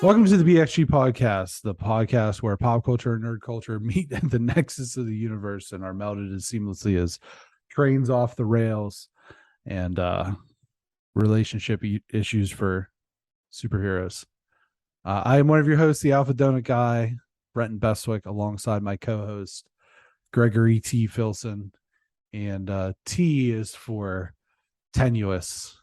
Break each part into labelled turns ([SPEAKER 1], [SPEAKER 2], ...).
[SPEAKER 1] Welcome to the BXG podcast, the podcast where pop culture and nerd culture meet at the nexus of the universe and are melded as seamlessly as trains off the rails and relationship issues for superheroes. I am one of your hosts, the Alpha Donut Guy, Brenton Bestwick, alongside my co-host, Gregory T. Filson. And T is for tenuous.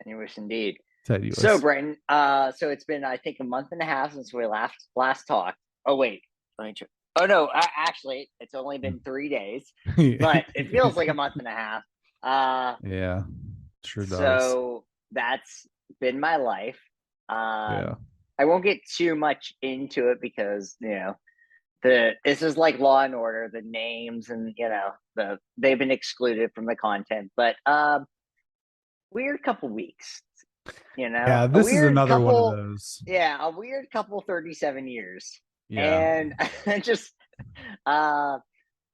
[SPEAKER 2] Tenuous indeed.
[SPEAKER 1] Tenuous.
[SPEAKER 2] So, Brenton, so it's been, I think, a month and a half since we last talked. Oh, wait. Oh, no, actually, it's only been 3 days, but it feels like a month and a half.
[SPEAKER 1] Yeah, sure does.
[SPEAKER 2] So that's been my life.
[SPEAKER 1] Yeah.
[SPEAKER 2] I won't get too much into it because, this is like Law and Order, the names and, they've been excluded from the content, but weird couple weeks.
[SPEAKER 1] Yeah, this is another one of those.
[SPEAKER 2] Yeah, a weird couple 37 years.
[SPEAKER 1] Yeah.
[SPEAKER 2] And just I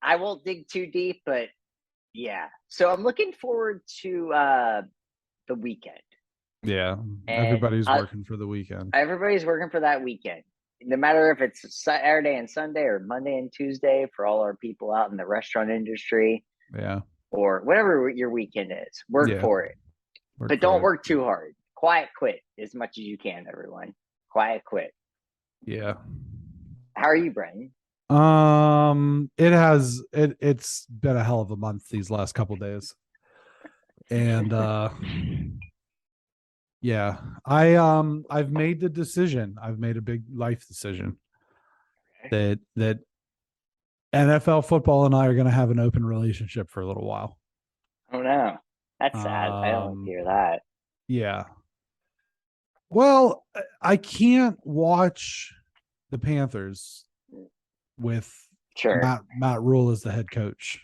[SPEAKER 2] won't dig too deep, but yeah. So I'm looking forward to the weekend.
[SPEAKER 1] Yeah. Everybody's working for the weekend.
[SPEAKER 2] Everybody's working for that weekend. No matter if it's Saturday and Sunday or Monday and Tuesday for all our people out in the restaurant industry.
[SPEAKER 1] Yeah.
[SPEAKER 2] Or whatever your weekend is. Work for it. But don't work too hard. Quiet quit as much as you can, everyone. Quiet quit.
[SPEAKER 1] Yeah.
[SPEAKER 2] How are you, Brenton?
[SPEAKER 1] It's been a hell of a month these last couple days. And yeah, I've made the decision. I've made a big life decision that NFL football and I are going to have an open relationship for a little while.
[SPEAKER 2] Oh no. That's sad. I don't hear that.
[SPEAKER 1] Yeah. Well, I can't watch the Panthers with Matt Rule as the head coach.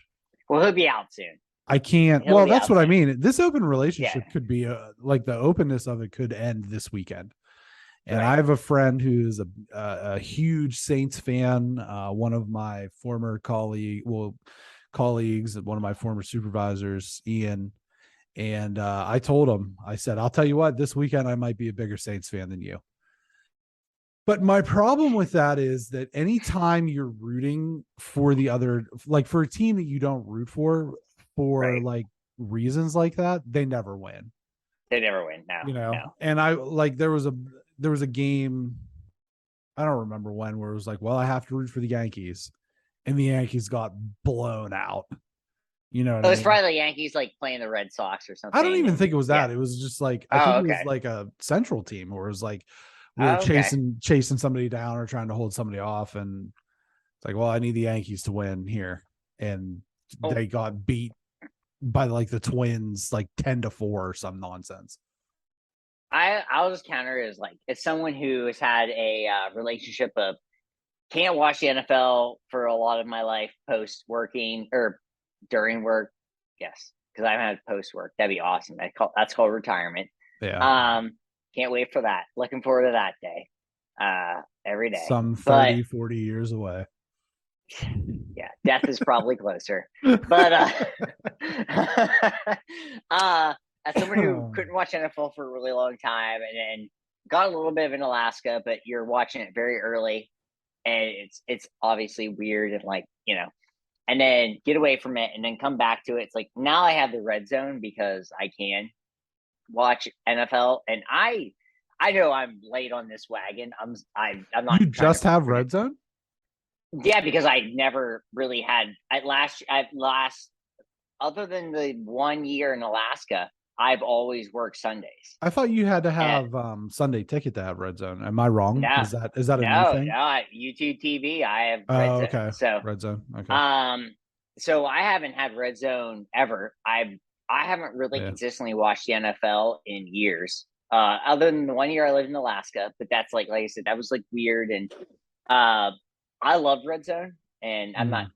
[SPEAKER 2] Well, he'll be out soon.
[SPEAKER 1] I can't. Well, that's what I mean. This open relationship could be like the openness of it could end this weekend. And I have a friend who's a huge Saints fan. One of my former colleagues, one of my former supervisors, Ian. And I told him, I said, I'll tell you what, this weekend I might be a bigger Saints fan than you. But my problem with that is that anytime you're rooting for the other, like for a team that you don't root for like reasons like that, they never win.
[SPEAKER 2] They never win. No. No.
[SPEAKER 1] And I like there was a game, I don't remember when, where it was like, well, I have to root for the Yankees, and the Yankees got blown out. You know,
[SPEAKER 2] it was probably the Yankees like playing the Red Sox or something.
[SPEAKER 1] I don't even think it was that. It was just like I think it was like a Central team, where it was like we were chasing somebody down or trying to hold somebody off, and it's like, well, I need the Yankees to win here, and they got beat by like the Twins, like 10-4 or some nonsense.
[SPEAKER 2] I'll just counter it as like, it's someone who has had a relationship of can't watch the NFL for a lot of my life post working or during work. Yes, because I haven't had post work. That'd be awesome. That's called retirement.
[SPEAKER 1] Yeah.
[SPEAKER 2] Can't wait for that. Looking forward to that day. Every day.
[SPEAKER 1] Some 30, 40 years away.
[SPEAKER 2] Yeah, death is probably closer. But as someone who couldn't watch NFL for a really long time and then got a little bit of in Alaska, but you're watching it very early, and it's obviously weird and like, and then get away from it and then come back to it. It's like now I have the red zone because I can watch NFL, and I know I'm late on this wagon. I'm not.
[SPEAKER 1] You just have red zone?
[SPEAKER 2] Yeah, because I never really had at last other than the 1 year in Alaska, I've always worked Sundays.
[SPEAKER 1] I thought you had to have Sunday ticket to have red zone. Am I wrong?
[SPEAKER 2] No,
[SPEAKER 1] is that a new thing?
[SPEAKER 2] No, YouTube TV. I have red zone.
[SPEAKER 1] Okay.
[SPEAKER 2] So
[SPEAKER 1] red zone. Okay.
[SPEAKER 2] So I haven't had red zone ever. I haven't really consistently watched the NFL in years. Other than the 1 year I lived in Alaska, but that's like I said, that was like weird. And I love red zone, and I'm not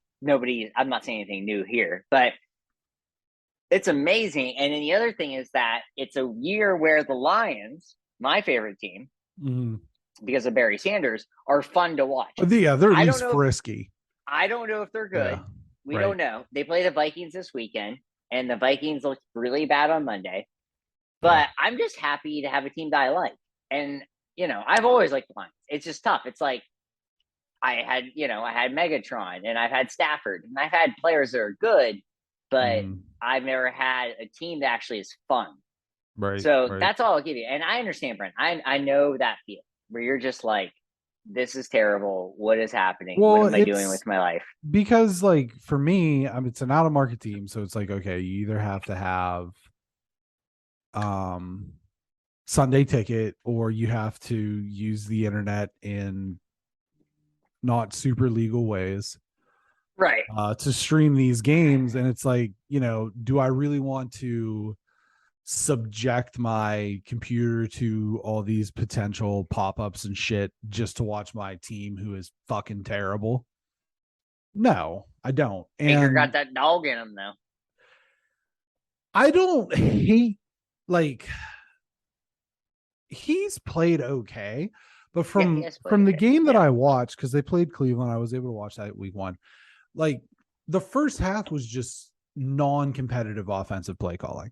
[SPEAKER 2] saying anything new here, but it's amazing. And then the other thing is that it's a year where the Lions, my favorite team, because of Barry Sanders, are fun to watch.
[SPEAKER 1] Yeah, they're at least frisky.
[SPEAKER 2] I don't know if they're good. Yeah, we don't know. They play the Vikings this weekend, and the Vikings looked really bad on Monday. But I'm just happy to have a team that I like. And I've always liked the Lions. It's just tough. It's like I had Megatron, and I've had Stafford, and I've had players that are good, but I've never had a team that actually is fun.
[SPEAKER 1] Right.
[SPEAKER 2] So that's all I'll give you. And I understand, Brent. I know that feel where you're just like, this is terrible. What is happening? What am I doing with my life?
[SPEAKER 1] Because like for me, it's an out of market team. So it's like, okay, you either have to have Sunday ticket, or you have to use the internet in not super legal ways,
[SPEAKER 2] right,
[SPEAKER 1] to stream these games. And it's like, do I really want to subject my computer to all these potential pop-ups and shit just to watch my team who is fucking terrible? No, I don't.
[SPEAKER 2] Baker got that dog in him though.
[SPEAKER 1] I don't hate, like, he's played okay, but from the game that I watched, because they played Cleveland, I was able to watch that week 1. Like, the first half was just non-competitive offensive play calling.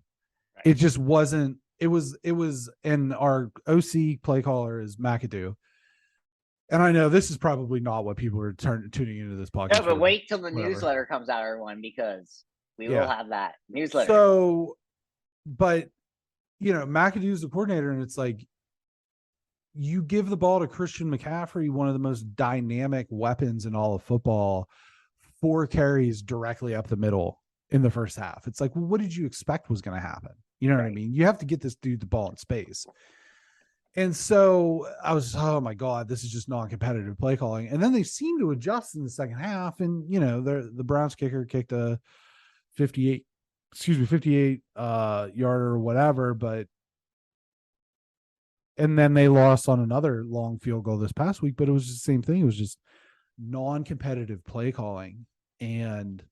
[SPEAKER 1] Right. It just wasn't. It was, and our OC play caller is McAdoo. And I know this is probably not what people are tuning into this podcast.
[SPEAKER 2] No, but wait till the newsletter comes out, everyone, because we will have that newsletter.
[SPEAKER 1] So, but McAdoo's the coordinator, and it's like, you give the ball to Christian McCaffrey, one of the most dynamic weapons in all of football, 4 carries directly up the middle in the first half. It's like, well, what did you expect was going to happen? You know what I mean? You have to get this dude the ball in space. And so I was, oh my God, this is just non-competitive play calling. And then they seem to adjust in the second half. And, the Browns kicker kicked a 58 yarder or whatever, and then they lost on another long field goal this past week, but it was the same thing. It was just non-competitive play calling. And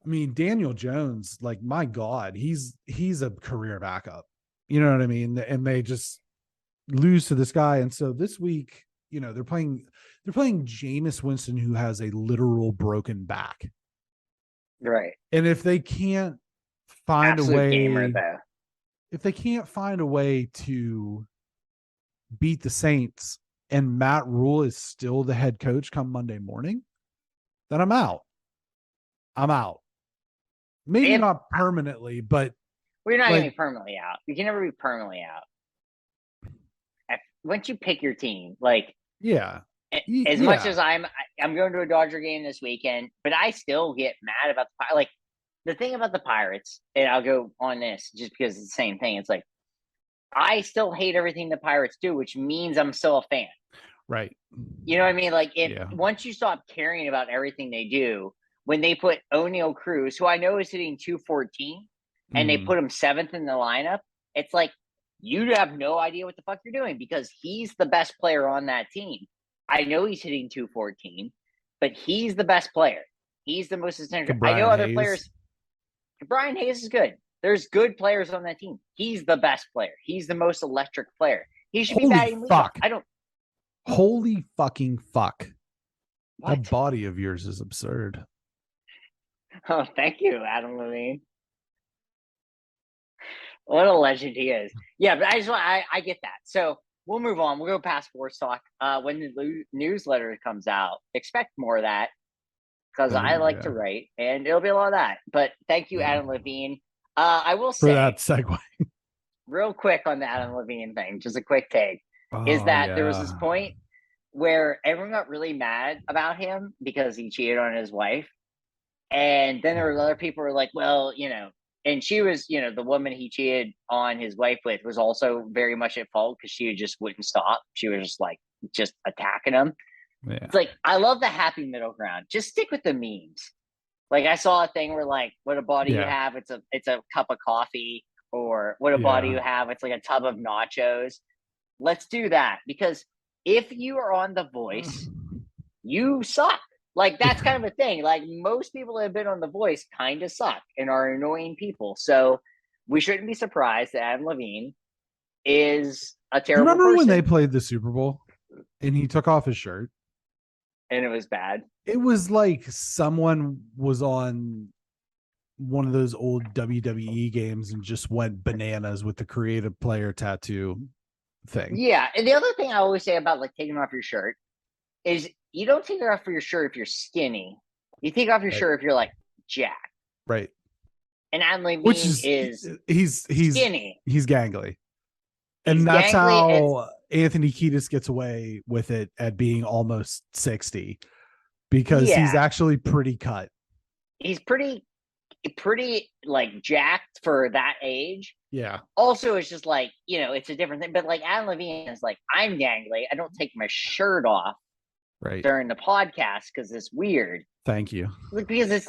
[SPEAKER 1] I mean, Daniel Jones, like, my God, he's a career backup. You know what I mean? And they just lose to this guy. And so this week, they're playing Jameis Winston, who has a literal broken back.
[SPEAKER 2] Right.
[SPEAKER 1] And if they can't find a way, if they can't find a way to beat the Saints, and Matt Rule is still the head coach come Monday morning, then I'm out. Maybe not permanently, but
[SPEAKER 2] we're not going to be permanently out. You can never be permanently out. Once you pick your team, like, as much as I'm going to a Dodger game this weekend, but I still get mad about the thing about the Pirates, and I'll go on this just because it's the same thing. It's like, I still hate everything the Pirates do, which means I'm still a fan.
[SPEAKER 1] Right.
[SPEAKER 2] You know what I mean? Like, once you stop caring about everything they do, when they put O'Neal Cruz, who I know is hitting 214, and they put him 7th in the lineup, it's like, you have no idea what the fuck you're doing, because he's the best player on that team. I know he's hitting 214, but he's the best player. He's the most essential. I know other players. Brian Hayes is good. There's good players on that team. He's the best player. He's the most electric player. He should be batting leadoff.
[SPEAKER 1] Holy fucking fuck. What? That body of yours is absurd.
[SPEAKER 2] Oh, thank you, Adam Levine. What a legend he is. Yeah, but I get that. So we'll move on. We'll go past sports talk. When the newsletter comes out, expect more of that, because I like to write, and it'll be a lot of that. But thank you, Adam Levine. I will say,
[SPEAKER 1] for that segue,
[SPEAKER 2] real quick on the Adam Levine thing, just a quick take, is that there was this point where everyone got really mad about him because he cheated on his wife. And then there were other people who were like, well, and she was, the woman he cheated on his wife with was also very much at fault, because she just wouldn't stop. She was just attacking him. Yeah. It's like, I love the happy middle ground. Just stick with the memes. Like, I saw a thing where, like, what a body you have, it's a cup of coffee, or what a body you have, it's like a tub of nachos. Let's do that, because if you are on The Voice, you suck. Like, that's kind of a thing. Like, most people that have been on The Voice kind of suck and are annoying people. So we shouldn't be surprised that Adam Levine is a terrible person.
[SPEAKER 1] When they played the Super Bowl and he took off his shirt?
[SPEAKER 2] And it was bad.
[SPEAKER 1] It was like someone was on one of those old WWE games and just went bananas with the creative player tattoo thing.
[SPEAKER 2] Yeah, and the other thing I always say about like taking off your shirt is you don't take it off for your shirt if you're skinny. You take off your shirt if you're like jacked.
[SPEAKER 1] Right.
[SPEAKER 2] And Adam Levine is
[SPEAKER 1] he's
[SPEAKER 2] skinny.
[SPEAKER 1] He's gangly.
[SPEAKER 2] He's
[SPEAKER 1] And that's
[SPEAKER 2] gangly,
[SPEAKER 1] how Anthony Kiedis gets away with it at being almost 60, because he's actually pretty cut.
[SPEAKER 2] He's pretty like jacked for that age.
[SPEAKER 1] Yeah.
[SPEAKER 2] Also, it's just like, it's a different thing. But like Adam Levine is like, I'm gangly. I don't take my shirt off during the podcast because it's weird.
[SPEAKER 1] Thank you.
[SPEAKER 2] Because it's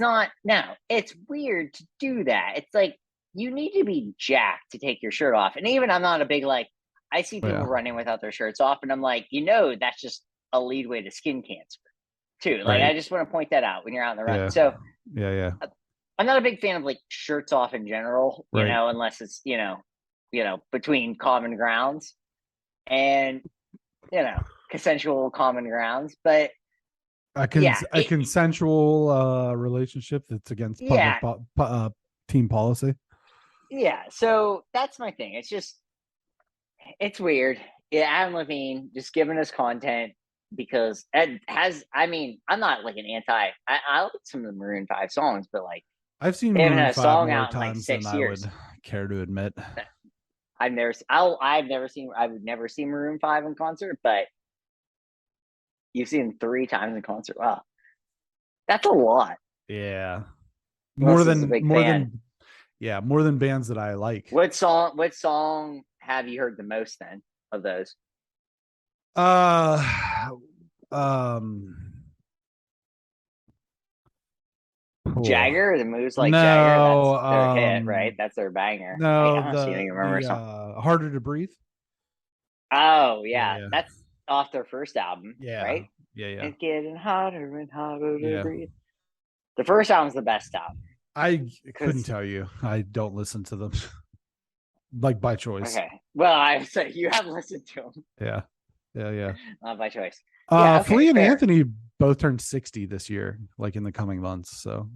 [SPEAKER 2] weird to do that. It's like, you need to be jacked to take your shirt off. And even I'm not a big, like, I see people running without their shirts off, and I'm like, that's just a lead way to skin cancer too. Like, I just want to point that out when you're out on the run.
[SPEAKER 1] Yeah.
[SPEAKER 2] So
[SPEAKER 1] yeah.
[SPEAKER 2] I'm not a big fan of like shirts off in general, unless it's, between common grounds and, consensual common grounds. But
[SPEAKER 1] a consensual relationship that's against public team policy.
[SPEAKER 2] Yeah. So that's my thing. It's weird. Yeah, Adam Levine just giving us content because I'm not like an anti. I like some of the Maroon 5 songs, but like,
[SPEAKER 1] I've seen Maroon 5 more times than I would care to admit.
[SPEAKER 2] I would never see Maroon 5 in concert, but you've seen them 3 times in concert. Wow. That's a lot.
[SPEAKER 1] Yeah. More than bands that I like.
[SPEAKER 2] What song have you heard the most then of those? Jagger, the moves like Jagger. That's their hit, right? That's their banger.
[SPEAKER 1] No, Harder to Breathe.
[SPEAKER 2] Oh yeah, that's off their first album, right?
[SPEAKER 1] Yeah.
[SPEAKER 2] It's getting hotter and hotter to breathe. The first album's the best album.
[SPEAKER 1] I couldn't tell you. I don't listen to them, like by choice.
[SPEAKER 2] Okay. Well, so you have listened to them.
[SPEAKER 1] Yeah.
[SPEAKER 2] Not by choice.
[SPEAKER 1] Flea and Anthony both turned 60 this year, like in the coming months. So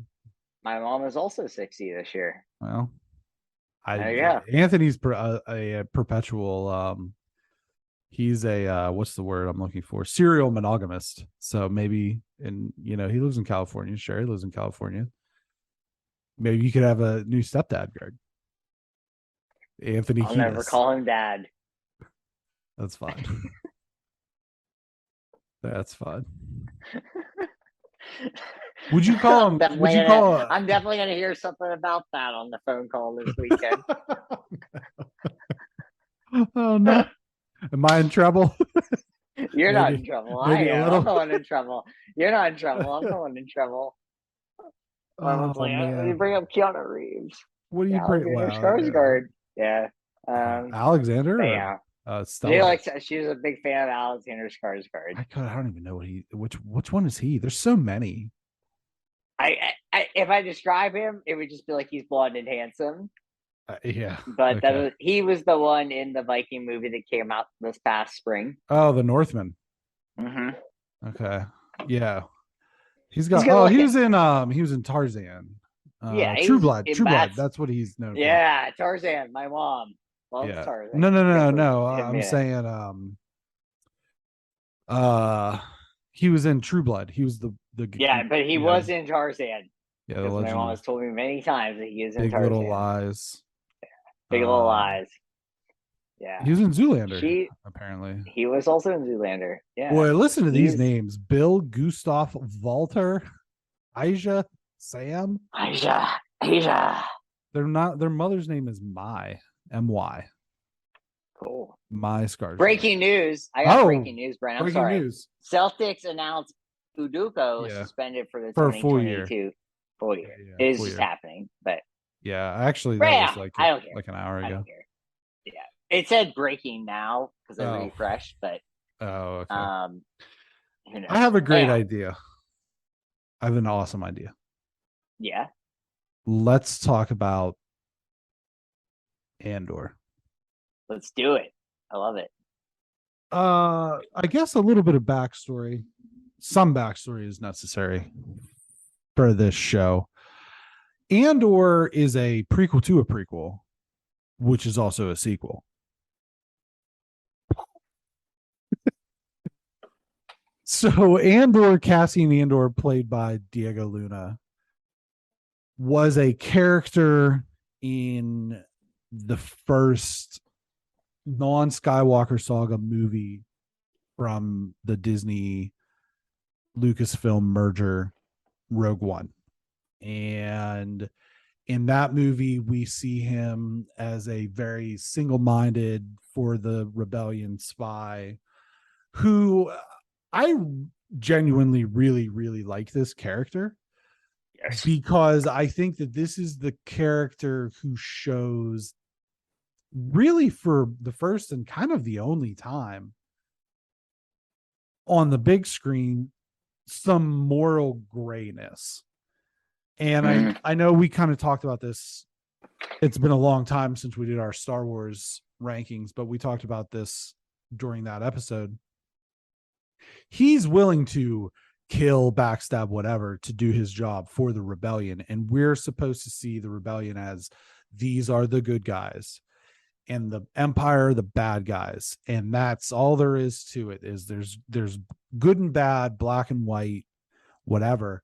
[SPEAKER 2] my mom is also 60 this year.
[SPEAKER 1] Well, Anthony's a perpetual. He's a what's the word I'm looking for? Serial monogamist. So maybe, he lives in California. Sherry lives in California. Maybe you could have a new stepdad, Greg. Anthony Kiedis.
[SPEAKER 2] I'll never call him dad.
[SPEAKER 1] That's fine. That's fine. Would you call him?
[SPEAKER 2] I'm definitely going to hear something about that on the phone call this weekend.
[SPEAKER 1] Oh no! Am I in trouble?
[SPEAKER 2] You're not in trouble. I am. I'm going in trouble. You're not in trouble. I'm going in trouble. You bring up Keanu Reeves.
[SPEAKER 1] What do you bring?
[SPEAKER 2] Skarsgård. Yeah.
[SPEAKER 1] Alexander.
[SPEAKER 2] Yeah. She was a big fan of Alexander Skarsgård.
[SPEAKER 1] I don't even know which one is he? There's so many.
[SPEAKER 2] If I describe him, it would just be like he's blonde and handsome.
[SPEAKER 1] Yeah,
[SPEAKER 2] but he was the one in the Viking movie that came out this past spring.
[SPEAKER 1] Oh, the Northman.
[SPEAKER 2] Mm-hmm.
[SPEAKER 1] Okay, yeah, he was in Tarzan. True Blood. That's what he's known for.
[SPEAKER 2] Yeah, Tarzan. My mom loves Tarzan.
[SPEAKER 1] No. I'm saying he was in True Blood. He was the
[SPEAKER 2] but he was in Tarzan.
[SPEAKER 1] Yeah,
[SPEAKER 2] my mom has told me many times that he is in
[SPEAKER 1] Big
[SPEAKER 2] Tarzan.
[SPEAKER 1] Little Lies.
[SPEAKER 2] Big Little Lies. Yeah.
[SPEAKER 1] He was in Zoolander, apparently.
[SPEAKER 2] He was also in Zoolander. Yeah.
[SPEAKER 1] Boy, listen to these names. Bill, Gustav, Walter, Aja, Sam.
[SPEAKER 2] Aja.
[SPEAKER 1] Their mother's name is M-Y.
[SPEAKER 2] Cool.
[SPEAKER 1] My Skarsgård.
[SPEAKER 2] Breaking news. I got breaking news, Brent. I'm sorry.
[SPEAKER 1] News.
[SPEAKER 2] Celtics announced Udoka suspended for the 2022 full year. It is just happening, but
[SPEAKER 1] actually that was like an hour ago.
[SPEAKER 2] Yeah, it said breaking now because I refreshed, but
[SPEAKER 1] okay.
[SPEAKER 2] Who knows?
[SPEAKER 1] I have a great idea. I have an awesome idea.
[SPEAKER 2] Yeah.
[SPEAKER 1] Let's talk about Andor.
[SPEAKER 2] Let's do it. I love it.
[SPEAKER 1] I guess a little bit of backstory. Some backstory is necessary for this show. Andor is a prequel to a prequel, which is also a sequel. So Andor, Cassian Andor, played by Diego Luna, was a character in the first non-Skywalker saga movie from the Disney Lucasfilm merger, Rogue One. And in that movie, we see him as a very single-minded for the rebellion spy who I genuinely really, really like this character.
[SPEAKER 2] Yes.
[SPEAKER 1] Because I think that this is the character who shows, really for the first and kind of the only time on the big screen, some moral grayness. And I know we kind of talked about this. It's been a long time since we did our Star Wars rankings, but we talked about this during that episode. He's willing to kill, backstab, whatever to do his job for the rebellion. And we're supposed to see the rebellion as these are the good guys and the Empire, the bad guys. And that's all there is to it. Is there's good and bad, black and white, whatever.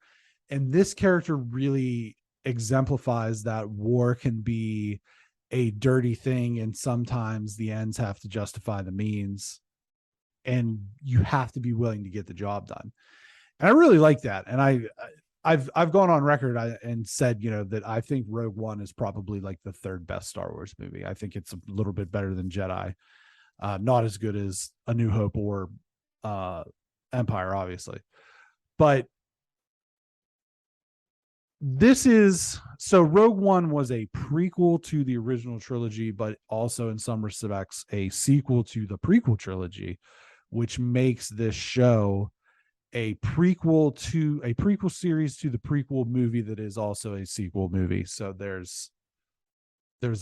[SPEAKER 1] And this character really exemplifies that war can be a dirty thing, and sometimes the ends have to justify the means, and you have to be willing to get the job done. And I really like that. And I've gone on record and said, that I think Rogue One is probably like the third best Star Wars movie. I think it's a little bit better than Jedi. Not as good as A New Hope or Empire, obviously. But Rogue One was a prequel to the original trilogy, but also in some respects a sequel to the prequel trilogy, which makes this show a prequel series to the prequel movie that is also a sequel movie. So there's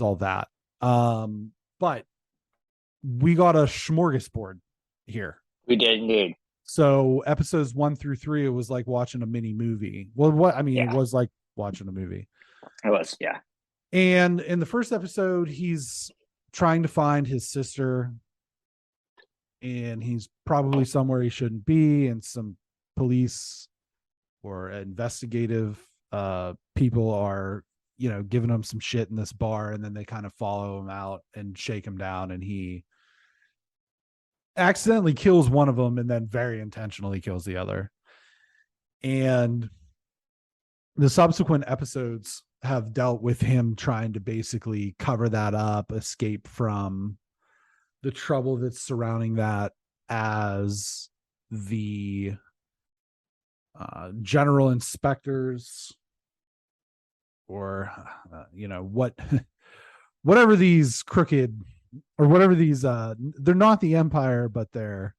[SPEAKER 1] all that. But we got a smorgasbord here.
[SPEAKER 2] We did indeed.
[SPEAKER 1] So episodes 1 through 3, it was like watching a mini movie. Well, it was like watching a movie.
[SPEAKER 2] It was, yeah.
[SPEAKER 1] And in the first episode, he's trying to find his sister, and he's probably somewhere he shouldn't be, and some police or investigative people are giving him some shit in this bar, and then they kind of follow him out and shake him down, and he accidentally kills one of them and then very intentionally kills the other. And the subsequent episodes have dealt with him trying to basically cover that up, escape from the trouble that's surrounding that, as the general inspectors, or whatever these crooked, or whatever these they're not the Empire, but they're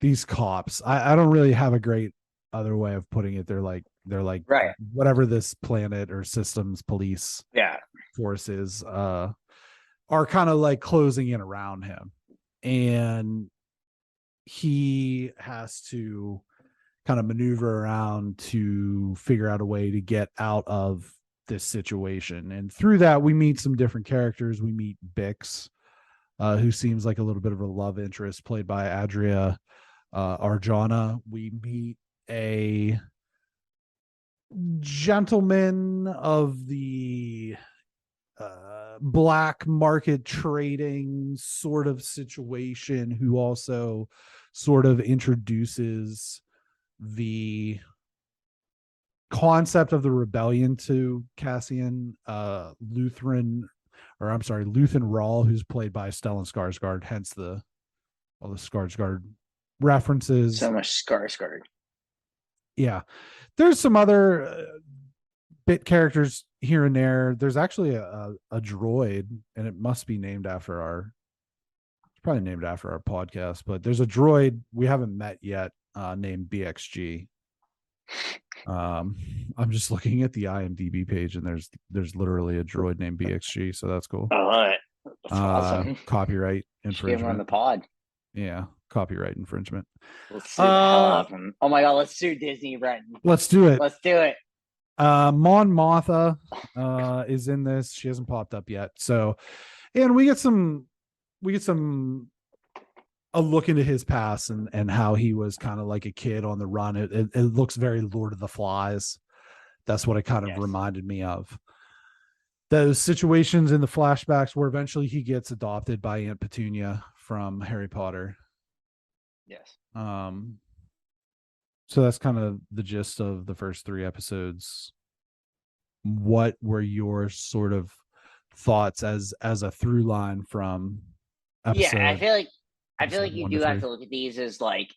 [SPEAKER 1] these cops. I don't really have a great other way of putting it. They're like
[SPEAKER 2] right.
[SPEAKER 1] Whatever this planet or systems police forces are kind of like closing in around him, and he has to kind of maneuver around to figure out a way to get out of this situation. And through that, we meet some different characters. We meet Bix, who seems like a little bit of a love interest, played by Adria Arjona. We meet a gentleman of the black market trading sort of situation, who also sort of introduces the concept of the rebellion to Cassian, Luthen Rawl, who's played by Stellan Skarsgård, hence all the Skarsgård references.
[SPEAKER 2] So much Skarsgård.
[SPEAKER 1] Yeah. There's some other bit characters here and there. There's actually a droid, and it must be named after it's probably named after our podcast, but there's a droid we haven't met yet, named BXG. I'm just looking at the IMDb page, and there's literally a droid named BXG, so that's cool.
[SPEAKER 2] All right. That's awesome.
[SPEAKER 1] Copyright infringement
[SPEAKER 2] on the pod.
[SPEAKER 1] Yeah, copyright infringement.
[SPEAKER 2] Let's sue the hell out of him. Oh my god, let's sue Disney, Brenton.
[SPEAKER 1] Let's do it.
[SPEAKER 2] Let's do it.
[SPEAKER 1] Mon Mothma is in this. She hasn't popped up yet. So, and we get some a look into his past and how he was kind of like a kid on the run. It looks very Lord of the Flies. That's what it kind of reminded me of. Those situations in the flashbacks where eventually he gets adopted by Aunt Petunia from Harry Potter.
[SPEAKER 2] Yes.
[SPEAKER 1] So that's kind of the gist of the first 3 episodes. What were your sort of thoughts as a through line from episode?
[SPEAKER 2] Yeah, I feel like you do have to look at these as like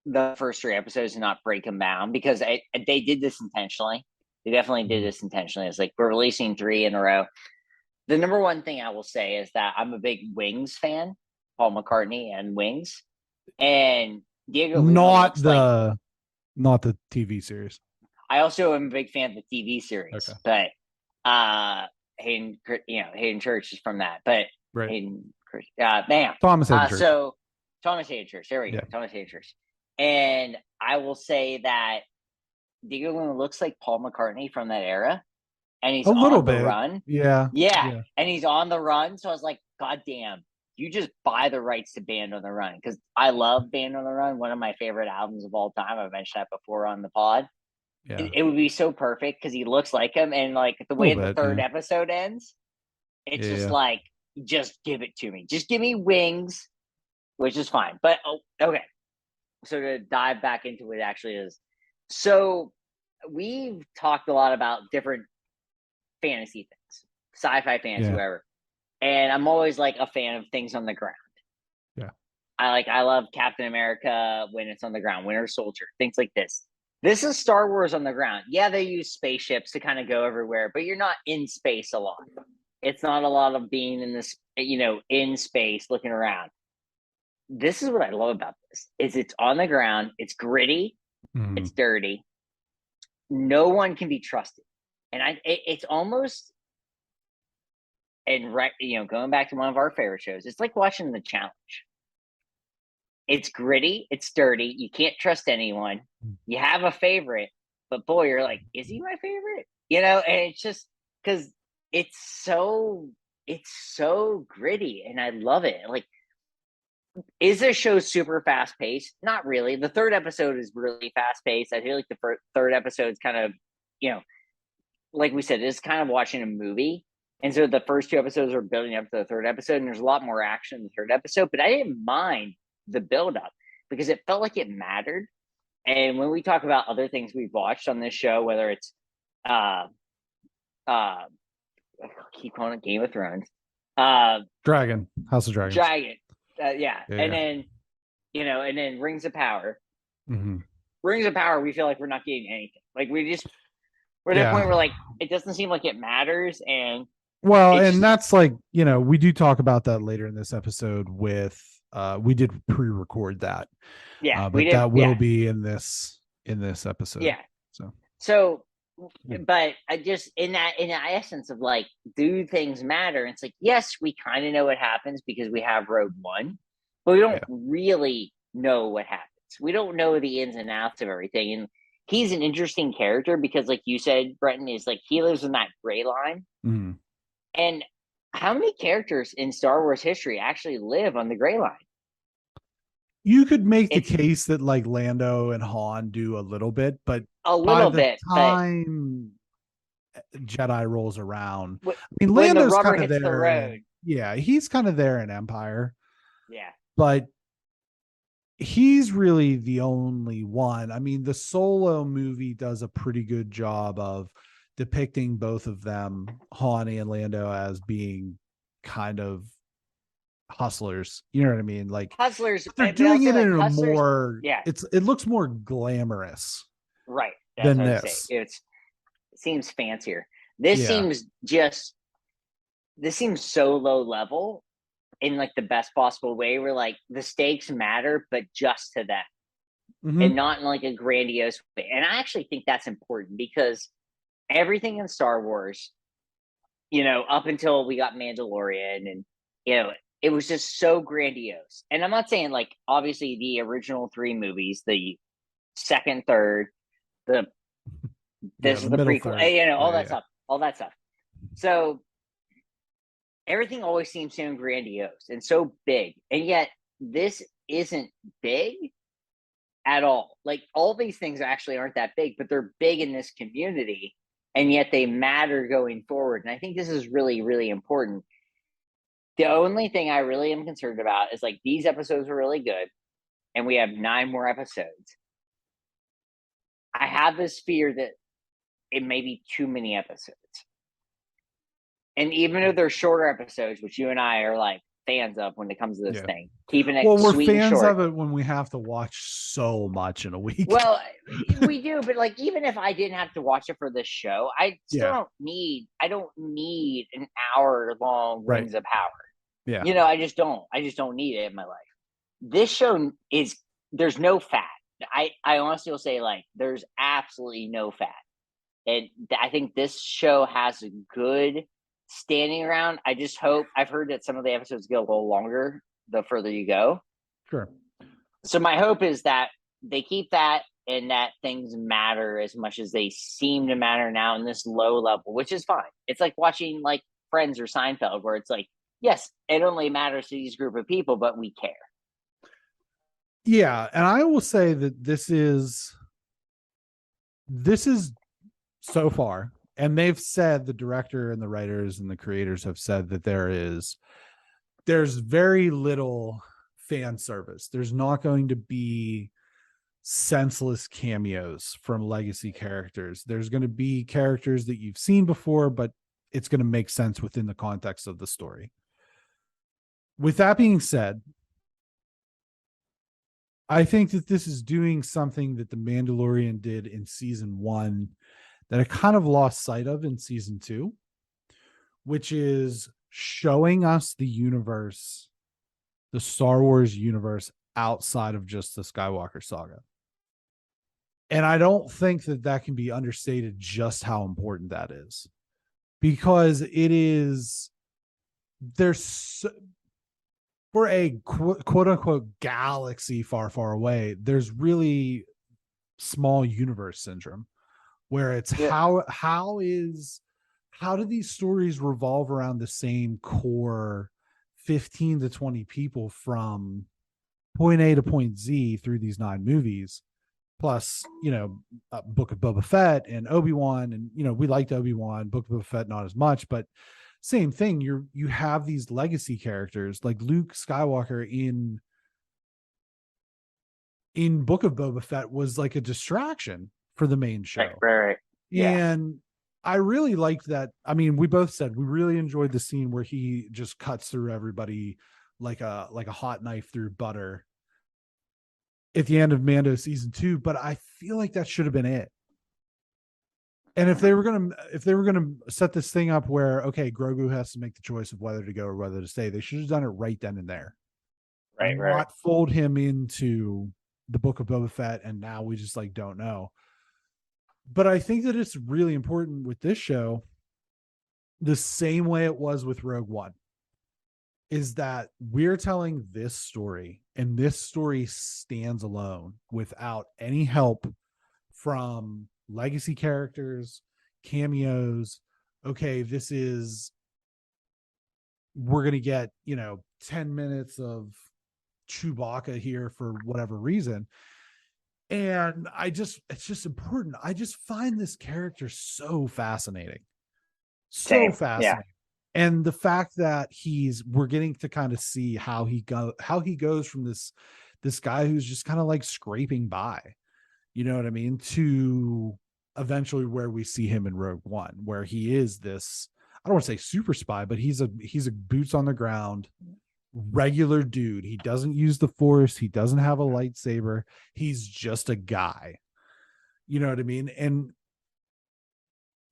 [SPEAKER 2] the first 3 episodes and not break them down, because they did this intentionally. They definitely did this intentionally. It's like, we're releasing 3 in a row. The number one thing I will say is that I'm a big Wings fan, Paul McCartney and Wings, and Diego Luna
[SPEAKER 1] not the TV series.
[SPEAKER 2] I also am a big fan of the TV series, but Hayden Church is from that, but
[SPEAKER 1] right.
[SPEAKER 2] Thomas
[SPEAKER 1] Hayden Church.
[SPEAKER 2] So Thomas Hayden Church, there we go, Thomas Hayden Church, and I will say that Diego Luna looks like Paul McCartney from that era, and he's a little bit run.
[SPEAKER 1] Yeah,
[SPEAKER 2] and he's on the run. So I was like, God damn, you just buy the rights to Band on the Run, because I love Band on the Run, one of my favorite albums of all time. I've mentioned that before on the pod. Yeah. It would be so perfect because he looks like him, and like the way the 3rd episode ends, it's just like, just give it to me. Just give me Wings, which is fine. But okay. So to dive back into what it actually is. So we've talked a lot about different fantasy things, sci-fi fantasy, whatever. And I'm always like a fan of things on the ground.
[SPEAKER 1] Yeah.
[SPEAKER 2] I love Captain America when it's on the ground, Winter Soldier, things like this. This is Star Wars on the ground. Yeah, they use spaceships to kind of go everywhere, but you're not in space a lot. It's not a lot of being in this, in space looking around. This is what I love about this, is it's on the ground, it's gritty, it's dirty. No one can be trusted. And it's almost, and going back to one of our favorite shows, it's like watching The Challenge. It's gritty, it's dirty, you can't trust anyone. You have a favorite, but boy, you're like, is he my favorite? And it's just because it's so gritty, and I love it. Like, is this show super fast paced? Not really. The 3rd episode is really fast paced. I feel like the 3rd episode is kind of, like we said, it's kind of watching a movie. And so the first 2 episodes are building up to the 3rd episode, and there's a lot more action in the 3rd episode, but I didn't mind the build up because it felt like it mattered. And when we talk about other things we've watched on this show, whether it's I keep calling it Game of Thrones,
[SPEAKER 1] House of Dragon,
[SPEAKER 2] and then and then Rings of Power.
[SPEAKER 1] Mm-hmm.
[SPEAKER 2] Rings of Power, we feel like we're not getting anything. Like we're at a point where like it doesn't seem like it matters. And
[SPEAKER 1] that's like, we do talk about that later in this episode with we did pre-record that.
[SPEAKER 2] Yeah,
[SPEAKER 1] but that will be in this episode.
[SPEAKER 2] Yeah. So but I just in that essence of like, do things matter? It's like, yes, we kind of know what happens because we have Rogue One, but we don't really know what happens. We don't know the ins and outs of everything. And he's an interesting character because, like you said, Brenton, is like he lives in that gray line.
[SPEAKER 1] Mm-hmm.
[SPEAKER 2] And how many characters in Star Wars history actually live on the gray line?
[SPEAKER 1] You could make the case that like Lando and Han do a little bit, but by the time Jedi rolls around, I mean, Lando's kind of there. Yeah, he's kind of there in Empire.
[SPEAKER 2] Yeah,
[SPEAKER 1] but he's really the only one. I mean, the Solo movie does a pretty good job of depicting both of them, Han and Lando, as being kind of hustlers. You know what I mean? Like
[SPEAKER 2] hustlers.
[SPEAKER 1] They're doing it in a more. Yeah, it looks more glamorous,
[SPEAKER 2] right?
[SPEAKER 1] Than this.
[SPEAKER 2] It seems fancier. This seems so low level in like the best possible way, where like the stakes matter, but just to them, and not in like a grandiose way. And I actually think that's important because everything in Star Wars, up until we got Mandalorian, and it was just so grandiose. And I'm not saying like obviously the original 3 movies, the second, third, this is the prequel, all that stuff. So everything always seems so grandiose and so big, and yet this isn't big at all. Like, all these things actually aren't that big, but they're big in this community, and yet they matter going forward. And I think this is really, really important. The only thing I really am concerned about is, like, these episodes are really good, and we have 9 more episodes. I have this fear that it may be too many episodes. And even though they're shorter episodes, which you and I are like fans of when it comes to this thing, keeping it
[SPEAKER 1] we're
[SPEAKER 2] sweet and
[SPEAKER 1] fans
[SPEAKER 2] short.
[SPEAKER 1] of it when we have to watch so much in a week.
[SPEAKER 2] Well, we do, but like, even if I didn't have to watch it for this show, I still don't need an hour long Rings of Power.
[SPEAKER 1] Yeah.
[SPEAKER 2] You know, I just don't need it in my life. This show there's no fat. I honestly will say, like, there's absolutely no fat. And I think this show has a good standing around. I just hope, I've heard that some of the episodes get a little longer the further you go.
[SPEAKER 1] Sure.
[SPEAKER 2] So my hope is that they keep that, and that things matter as much as they seem to matter now in this low level, which is fine. It's like watching like Friends or Seinfeld, where it's like, yes, it only matters to these group of people, but we care.
[SPEAKER 1] Yeah, and I will say that this is so far, and they've said, the director and the writers and the creators have said that there's very little fan service. There's not going to be senseless cameos from legacy characters. There's going to be characters that you've seen before, but it's going to make sense within the context of the story. With that being said, I think that this is doing something that The Mandalorian did in season 1 that I kind of lost sight of in season 2, which is showing us the universe, the Star Wars universe, outside of just the Skywalker saga. And I don't think that can be understated, just how important that is, because for a quote unquote galaxy far, far away, there's really small universe syndrome, where it's how do these stories revolve around the same core 15 to 20 people from point A to point Z through these 9 movies, plus, Book of Boba Fett and Obi-Wan. And, we liked Obi-Wan, Book of Boba Fett, not as much, but same thing. You have these legacy characters like Luke Skywalker in Book of Boba Fett was like a distraction for the main show.
[SPEAKER 2] Right. Yeah.
[SPEAKER 1] And I really liked that. I mean, we both said we really enjoyed the scene where he just cuts through everybody like a hot knife through butter at the end of Mando season 2, but I feel like that should have been it. And if they were gonna set this thing up where, okay, Grogu has to make the choice of whether to go or whether to stay, they should have done it right then and there.
[SPEAKER 2] Right.
[SPEAKER 1] Not fold him into the Book of Boba Fett, and now we just like don't know. But I think that it's really important with this show, the same way it was with Rogue One, is that we're telling this story, and this story stands alone without any help from legacy characters, cameos. Okay, we're going to get, 10 minutes of Chewbacca here for whatever reason. And it's just important. I just find this character so fascinating. So fascinating. Yeah. And the fact that we're getting to kind of see how he goes from this guy who's just kind of like scraping by, you know what I mean, to eventually where we see him in Rogue One, where he is this, I don't want to say super spy, but he's a boots on the ground, regular dude. He doesn't use the Force. He doesn't have a lightsaber. He's just a guy. You know what I mean? And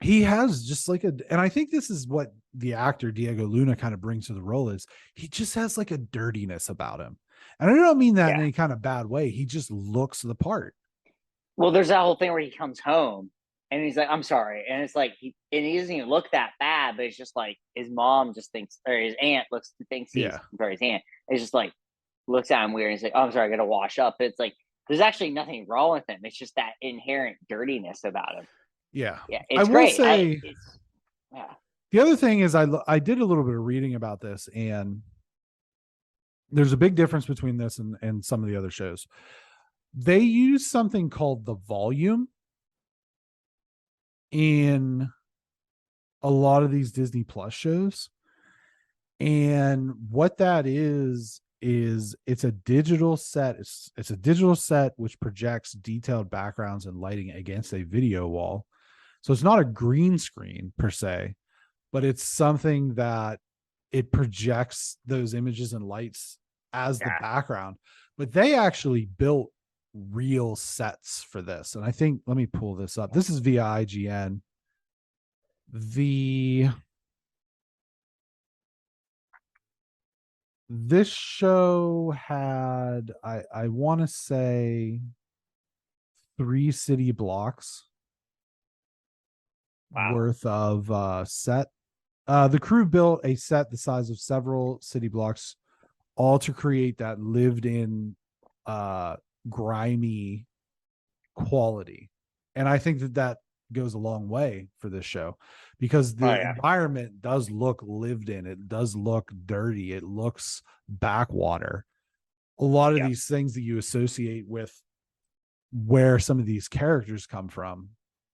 [SPEAKER 1] he has just like and I think this is what the actor Diego Luna kind of brings to the role, is he just has like a dirtiness about him. And I don't mean that in any kind of bad way. He just looks the part.
[SPEAKER 2] Well, there's that whole thing where he comes home and he's like, I'm sorry. And it's like, he doesn't even look that bad, but it's just like his mom just thinks, or his aunt thinks he's, sorry, his aunt. It's just like, looks at him weird. And he's like, oh, I'm sorry, I got to wash up. It's like, there's actually nothing wrong with him. It's just that inherent dirtiness about him.
[SPEAKER 1] Yeah.
[SPEAKER 2] Yeah. It's great.
[SPEAKER 1] Say, the other thing is I did a little bit of reading about this, and there's a big difference between this and some of the other shows. They use something called the volume in a lot of these Disney Plus shows. And what that is it's a digital set. It's a digital set which projects detailed backgrounds and lighting against a video wall. So it's not a green screen per se, but it's something that it projects those images and lights as the background. But they actually built real sets for this. And I think, let me pull this up. This is via IGN. This show had, I want to say 3 city blocks worth of set. The crew built a set the size of several city blocks, all to create that lived in grimy quality. And I think that goes a long way for this show, because the environment does look lived in. It does look dirty. It looks backwater. A lot of these things that you associate with where some of these characters come from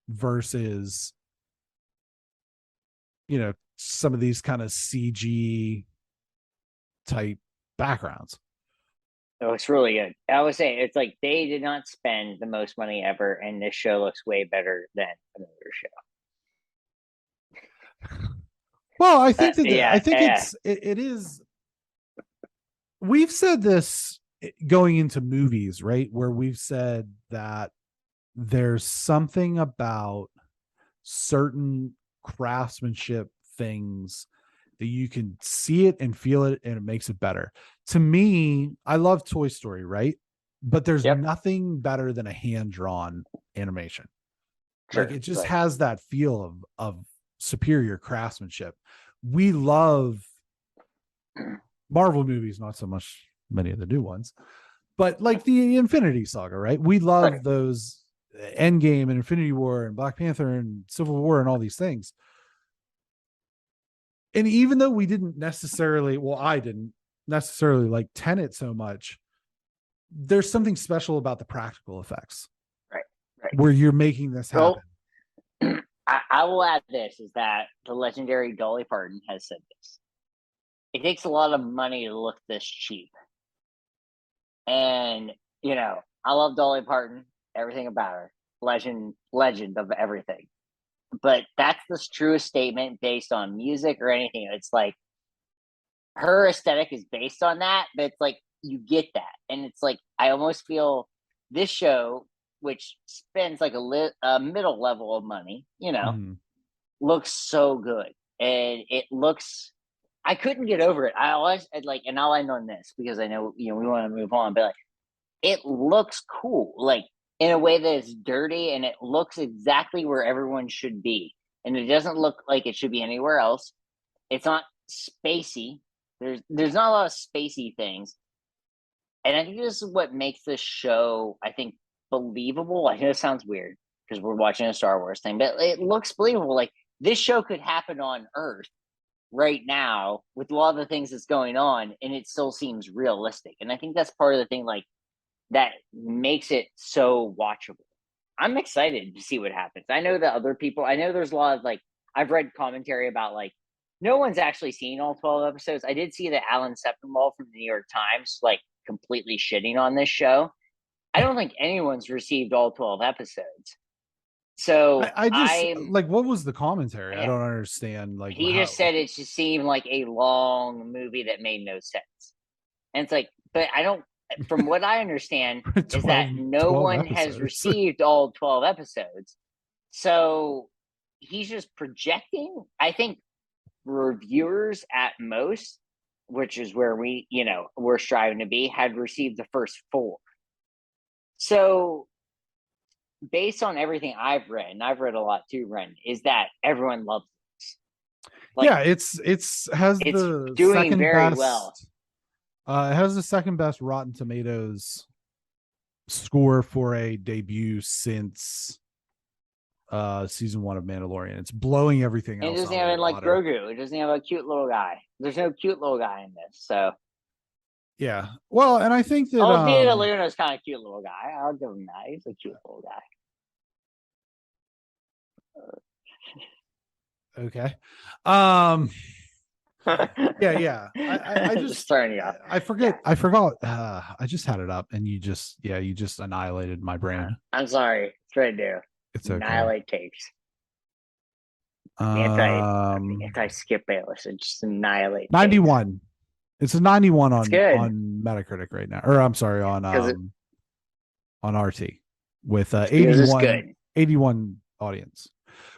[SPEAKER 1] versus, some of these kind of CG type backgrounds.
[SPEAKER 2] Oh, it's really good. I would say it's like they did not spend the most money ever, and this show looks way better than another show.
[SPEAKER 1] Well, I think it is. We've said this going into movies, right? Where we've said that there's something about certain craftsmanship things that you can see it and feel it, and it makes it better. To me, I love Toy Story, right? But there's nothing better than a hand-drawn animation. Sure, like it just has that feel of superior craftsmanship. We love Marvel movies, not so much many of the new ones, but like the Infinity Saga, right? We love those Endgame and Infinity War and Black Panther and Civil War and all these things. And even though we didn't necessarily, I didn't necessarily like Tenet so much, there's something special about the practical effects, right? Where you're making this happen.
[SPEAKER 2] I will add this, is that the legendary Dolly Parton has said this. It takes a lot of money to look this cheap. And, I love Dolly Parton, everything about her. Legend of everything. But that's the truest statement based on music or anything. It's like her aesthetic is based on that, but it's like you get that. And it's like I almost feel this show, which spends like a middle level of money, looks so good. And it looks, I couldn't get over it. I always like, and I'll end on this because I know, we want to move on, but like it looks cool. Like, in a way that is dirty, and it looks exactly where everyone should be. And it doesn't look like it should be anywhere else. It's not spacey. There's not a lot of spacey things. And I think this is what makes this show, I think, believable. I know it sounds weird because we're watching a Star Wars thing, but it looks believable. Like this show could happen on Earth right now with a lot of the things that's going on, and it still seems realistic. And I think that's part of the thing, like, that makes it so watchable. I'm excited to see what happens. I know that other people, I know there's a lot of like, I've read commentary about like, no one's actually seen all 12 episodes. I did see that Alan Sepinwall from the New York Times, like completely shitting on this show. I don't think anyone's received all 12 episodes. So
[SPEAKER 1] I just like, what was the commentary? I don't understand. Like
[SPEAKER 2] he just said it just seemed like a long movie that made no sense. And it's like, but I don't, from what I understand, is that no one has received all 12 episodes. So he's just projecting. I think reviewers at most, which is where we're striving to be, had received the first 4. So based on everything I've read, and I've read a lot too, Ren, is that everyone loves this.
[SPEAKER 1] Like, it's the
[SPEAKER 2] doing
[SPEAKER 1] second
[SPEAKER 2] very
[SPEAKER 1] best,
[SPEAKER 2] well.
[SPEAKER 1] It has the second best Rotten Tomatoes score for a debut since season 1 of Mandalorian. It's blowing everything else.
[SPEAKER 2] It doesn't have like Grogu. It doesn't have a cute little guy. There's no cute little guy in this. So
[SPEAKER 1] Yeah. Well, and I think that
[SPEAKER 2] Diego Luna's kind of cute little guy. I'll give him that. He's a cute little
[SPEAKER 1] guy. Okay. Yeah. I just
[SPEAKER 2] turning you off.
[SPEAKER 1] I forget. Yeah. I forgot. I just had it up, and you just annihilated my brain.
[SPEAKER 2] I'm sorry. It's right there.
[SPEAKER 1] It's okay.
[SPEAKER 2] Annihilate takes. Anti Skip Bayless and just annihilate.
[SPEAKER 1] 91. Takes. It's a 91 on Metacritic right now. Or I'm sorry, on RT with 81 audience.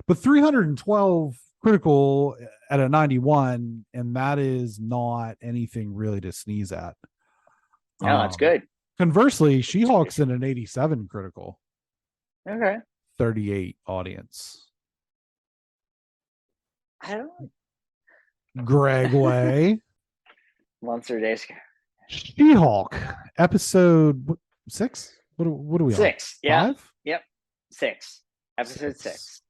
[SPEAKER 1] But 312 critical at a 91, and that is not anything really to sneeze at.
[SPEAKER 2] No, that's good.
[SPEAKER 1] Conversely, She-Hulk's in an 87 critical.
[SPEAKER 2] Okay.
[SPEAKER 1] 38 audience.
[SPEAKER 2] I don't.
[SPEAKER 1] Greg Way.
[SPEAKER 2] Months or days ago.
[SPEAKER 1] She-Hulk episode 6. What are we
[SPEAKER 2] 6?
[SPEAKER 1] On?
[SPEAKER 2] Yeah.
[SPEAKER 1] 5?
[SPEAKER 2] Yep. 6. Episode 6.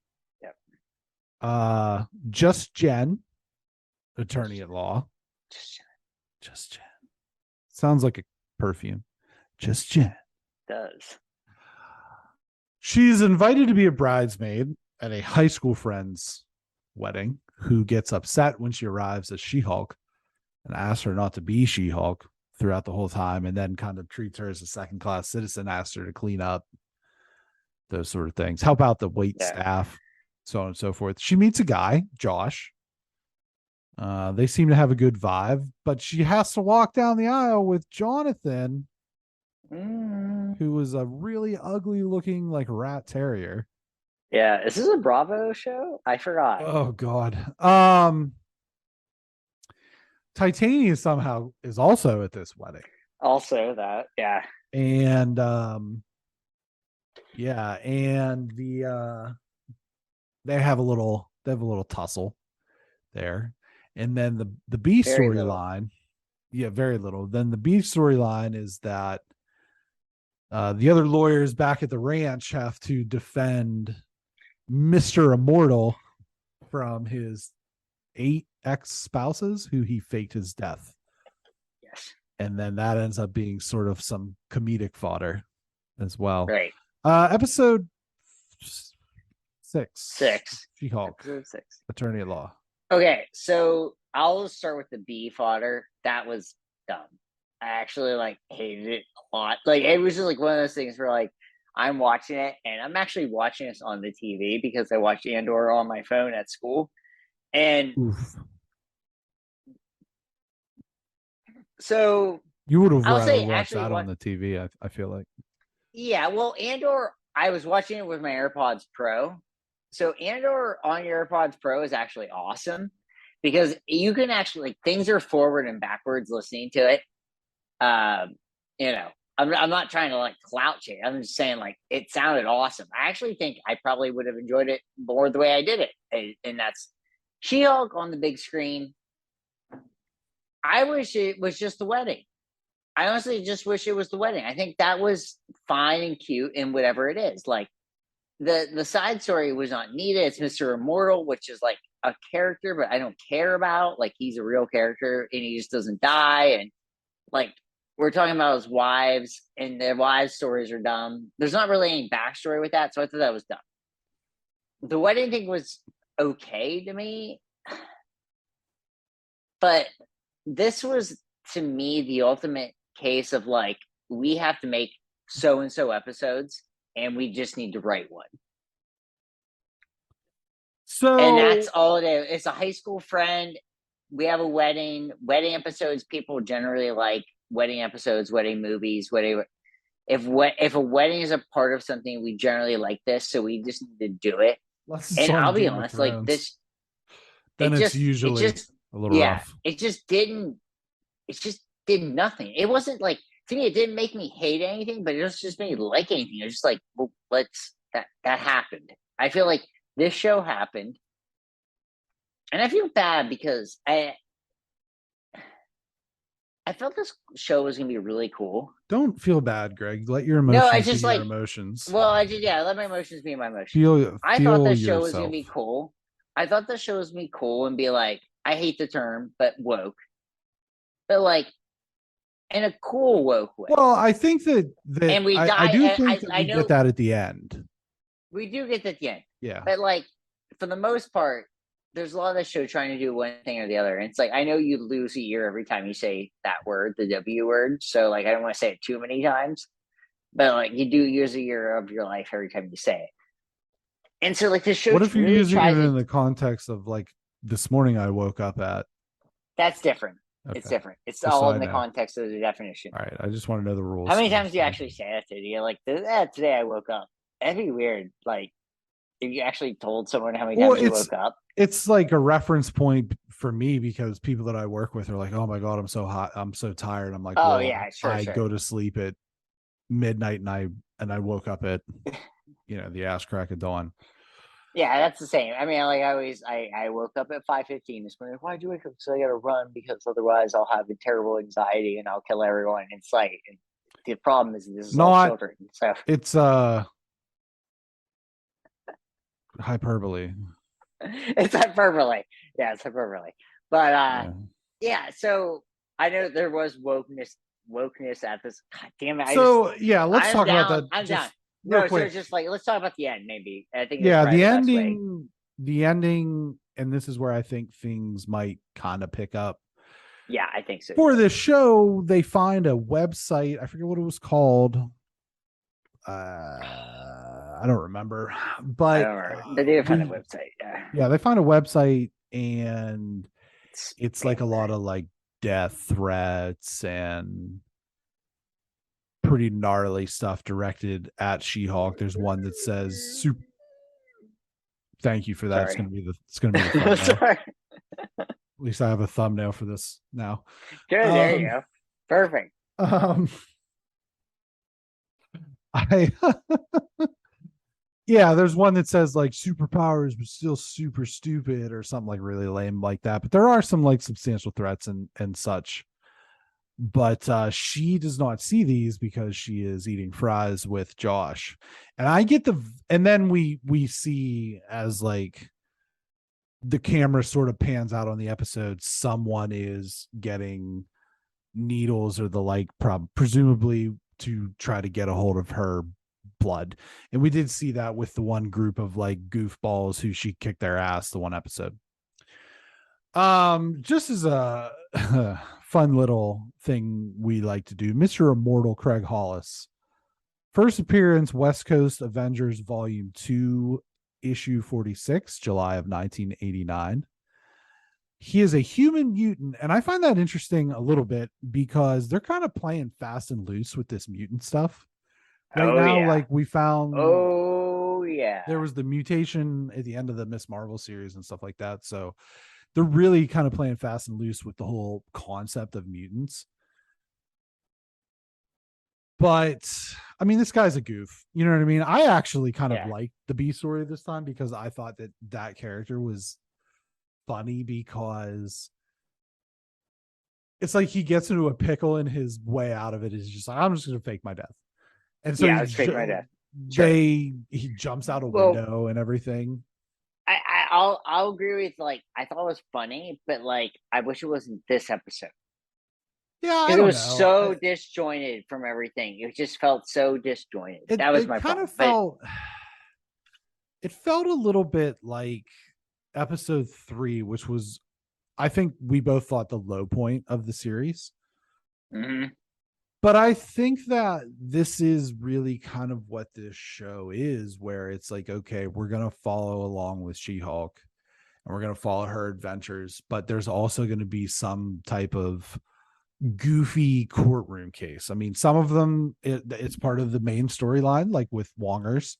[SPEAKER 1] Yep. Just Jen, attorney at law. Just Jen. Sounds like a perfume. Just Jen.
[SPEAKER 2] Does.
[SPEAKER 1] She's invited to be a bridesmaid at a high school friend's wedding, who gets upset when she arrives as She-Hulk and asks her not to be She-Hulk throughout the whole time, and then kind of treats her as a second-class citizen, asks her to clean up, those sort of things, help out the wait staff, so on and so forth. She meets a guy, Josh. They seem to have a good vibe, but she has to walk down the aisle with Jonathan, who was a really ugly-looking, like, rat terrier.
[SPEAKER 2] Yeah, is this a Bravo show? I forgot.
[SPEAKER 1] Oh God. Titania somehow is also at this wedding.
[SPEAKER 2] Also that, yeah.
[SPEAKER 1] And and they have a little tussle there. And then the B storyline, very little. Then the B storyline is that the other lawyers back at the ranch have to defend Mr. Immortal from his 8 ex-spouses who he faked his death.
[SPEAKER 2] Yes.
[SPEAKER 1] And then that ends up being sort of some comedic fodder as well.
[SPEAKER 2] Right.
[SPEAKER 1] Episode 6. She-Hulk.
[SPEAKER 2] Episode 6.
[SPEAKER 1] Attorney at law.
[SPEAKER 2] Okay, so I'll start with the B fodder. That was dumb. I actually hated it a lot. It was just one of those things where I'm watching it, and I'm actually watching this on the TV because I watched Andor on my phone at school. And so
[SPEAKER 1] you would have rather watched that on the TV, I feel like.
[SPEAKER 2] Yeah, well, Andor, I was watching it with my AirPods Pro. So Andor on your AirPods Pro is actually awesome because you can actually, things are forward and backwards listening to it. I'm not trying to clout it. I'm just saying it sounded awesome. I actually think I probably would have enjoyed it more the way I did it. And that's She-Hulk on the big screen. I wish it was just the wedding. I honestly just wish it was the wedding. I think that was fine and cute and whatever it is. The side story was not needed. It's Mr. Immortal, which is a character, but I don't care about. He's a real character and he just doesn't die. And we're talking about his wives, and their wives' stories are dumb. There's not really any backstory with that, so I thought that was dumb. The wedding thing was okay to me, but this was, to me, the ultimate case of we have to make so-and-so episodes, and we just need to write one. And that's all it is. It's a high school friend. We have a wedding. Wedding episodes, people generally like wedding episodes, wedding movies, whatever. If a wedding is a part of something, we generally like this, so we just need to do it. And I'll be honest, this,
[SPEAKER 1] then it's usually a little rough.
[SPEAKER 2] It just did nothing. It wasn't to me, it didn't make me hate anything, but it just made me like anything. It was just well, that happened. I feel like this show happened, and I feel bad because I felt this show was going to be really cool.
[SPEAKER 1] Don't feel bad, Greg. Let your emotions be your emotions.
[SPEAKER 2] Well, let my emotions be my emotions. I thought the show was going to be cool. I thought the show was going to be cool and be I hate the term, but woke. But in a cool woke way.
[SPEAKER 1] Well, I think that
[SPEAKER 2] and we
[SPEAKER 1] I
[SPEAKER 2] die.
[SPEAKER 1] do
[SPEAKER 2] And
[SPEAKER 1] think that
[SPEAKER 2] I
[SPEAKER 1] we
[SPEAKER 2] know
[SPEAKER 1] get that at the end.
[SPEAKER 2] we do get that at the end.
[SPEAKER 1] Yeah.
[SPEAKER 2] But like for the most part, there's a lot of the show trying to do one thing or the other. And it's like I know you lose a year every time you say that word, the W word. So like I don't want to say it too many times. But like you do use a year of your life every time you say it. And so like the show
[SPEAKER 1] what if you're
[SPEAKER 2] really
[SPEAKER 1] using it
[SPEAKER 2] tries
[SPEAKER 1] in the context of like this morning I woke up at?
[SPEAKER 2] That's different.
[SPEAKER 1] Okay.
[SPEAKER 2] It's different. It's
[SPEAKER 1] Just
[SPEAKER 2] all
[SPEAKER 1] so
[SPEAKER 2] in
[SPEAKER 1] I
[SPEAKER 2] the
[SPEAKER 1] know.
[SPEAKER 2] context of the definition.
[SPEAKER 1] All right. I just want to know the rules.
[SPEAKER 2] How many times do you actually say that to you? Like, today I woke up. That'd be weird. Like, if you actually told someone how many times you woke up.
[SPEAKER 1] It's like a reference point for me because people that I work with are like, "Oh my god, I'm so hot. I'm so tired." I'm like,
[SPEAKER 2] Oh
[SPEAKER 1] well,
[SPEAKER 2] yeah, sure.
[SPEAKER 1] I go to sleep at midnight and I woke up at the ass crack of dawn.
[SPEAKER 2] Yeah, that's the same. I mean, like I woke up at 5:15 this morning. Why'd you wake up? So I got to run because otherwise I'll have a terrible anxiety and I'll kill everyone in sight. And the problem is this is all children. So
[SPEAKER 1] it's hyperbole.
[SPEAKER 2] It's hyperbole. Yeah, it's hyperbole. But yeah. So I know there was wokeness at this. God damn it!
[SPEAKER 1] Let's talk about that.
[SPEAKER 2] I'm down. No, so just like let's talk about the end, maybe. I think
[SPEAKER 1] the ending, and this is where I think things might kind of pick up.
[SPEAKER 2] Yeah, I think so.
[SPEAKER 1] For this show, they find a website. I forget what it was called. I don't remember, but
[SPEAKER 2] they did find a website.
[SPEAKER 1] Yeah, they find a website, and it's like a lot of like death threats and pretty gnarly stuff directed at She-Hulk. There's one that says "Super." Thank you for that. Sorry. It's gonna be the thumbnail. Sorry. At least I have a thumbnail for this now.
[SPEAKER 2] Good, there you go. Perfect.
[SPEAKER 1] There's one that says like superpowers but still super stupid or something like really lame like that. But there are some like substantial threats and such. But she does not see these because she is eating fries with Josh. And then we see as like the camera sort of pans out on the episode, someone is getting needles or the like, presumably to try to get a hold of her blood. And we did see that with the one group of like goofballs who she kicked their ass the one episode. Just as a fun little thing we like to do, Mr. Immortal Craig Hollis, first appearance, West Coast Avengers Volume 2, issue 46, July of 1989. He is a human mutant, and I find that interesting a little bit because they're kind of playing fast and loose with this mutant stuff right now. Yeah. Like we found there was the mutation at the end of the Miss Marvel series and stuff like that, so they're really kind of playing fast and loose with the whole concept of mutants. But I mean, this guy's a goof, you know what I mean? I actually kind of liked the B story this time because I thought that character was funny because it's like he gets into a pickle and his way out of it is just like, I'm just gonna fake my death. And so fake my death. He jumps out a window and everything.
[SPEAKER 2] I'll agree with, like, I thought it was funny, but like I wish it wasn't this episode.
[SPEAKER 1] Yeah,
[SPEAKER 2] it was so disjointed from everything. It just felt so disjointed. That was my problem.
[SPEAKER 1] It felt a little bit like episode 3, which was, I think we both thought, the low point of the series.
[SPEAKER 2] Mm-hmm.
[SPEAKER 1] But I think that this is really kind of what this show is, where it's like, okay, we're going to follow along with She-Hulk and we're going to follow her adventures, but there's also going to be some type of goofy courtroom case. I mean, some of them, it's part of the main storyline, like with Wongers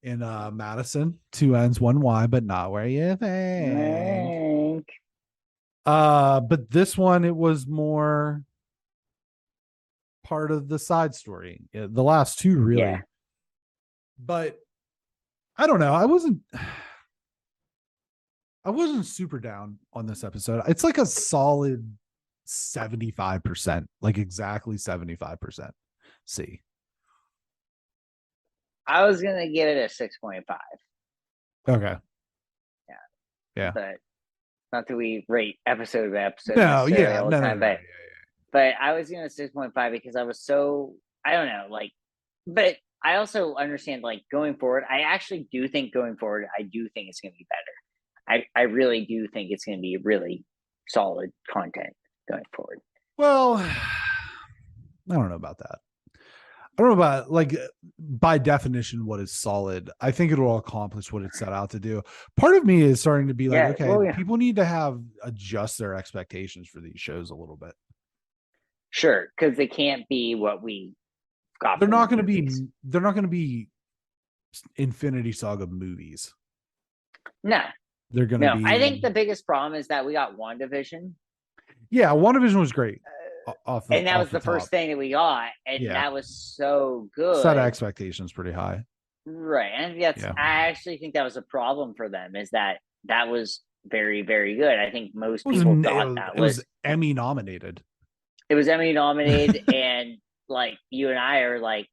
[SPEAKER 1] in Madison, 2 N's 1 Y, but not where you think. But this one, it was more part of the side story. The last 2 really. But I don't know. I wasn't super down on this episode. It's like a solid 75%, like exactly 75%. C.
[SPEAKER 2] I was gonna give it a 6.5.
[SPEAKER 1] Okay.
[SPEAKER 2] Yeah. But not that we rate episode by episode.
[SPEAKER 1] No, yeah, no.
[SPEAKER 2] but I was gonna 6.5 because I was so, I don't know, like, but I also understand, like, going forward, I actually do think going forward, I do think it's gonna be better. I really do think it's gonna be really solid content going forward.
[SPEAKER 1] Well, I don't know about that. I don't know about, like, by definition, what is solid. I think it will accomplish what it set out to do. Part of me is starting to be like, okay, people need to adjust their expectations for these shows a little bit.
[SPEAKER 2] Sure, because they can't be what we got.
[SPEAKER 1] They're not going to be Infinity Saga movies.
[SPEAKER 2] No,
[SPEAKER 1] they're going to be.
[SPEAKER 2] I think the biggest problem is that we got WandaVision.
[SPEAKER 1] Yeah, WandaVision was great.
[SPEAKER 2] And that was the first thing that we got, and that was so good.
[SPEAKER 1] Set expectations pretty high,
[SPEAKER 2] right? And I actually think that was a problem for them. Is that was very, very good. I think most people thought that was
[SPEAKER 1] Emmy nominated.
[SPEAKER 2] It was Emmy nominated, and like you and I are like,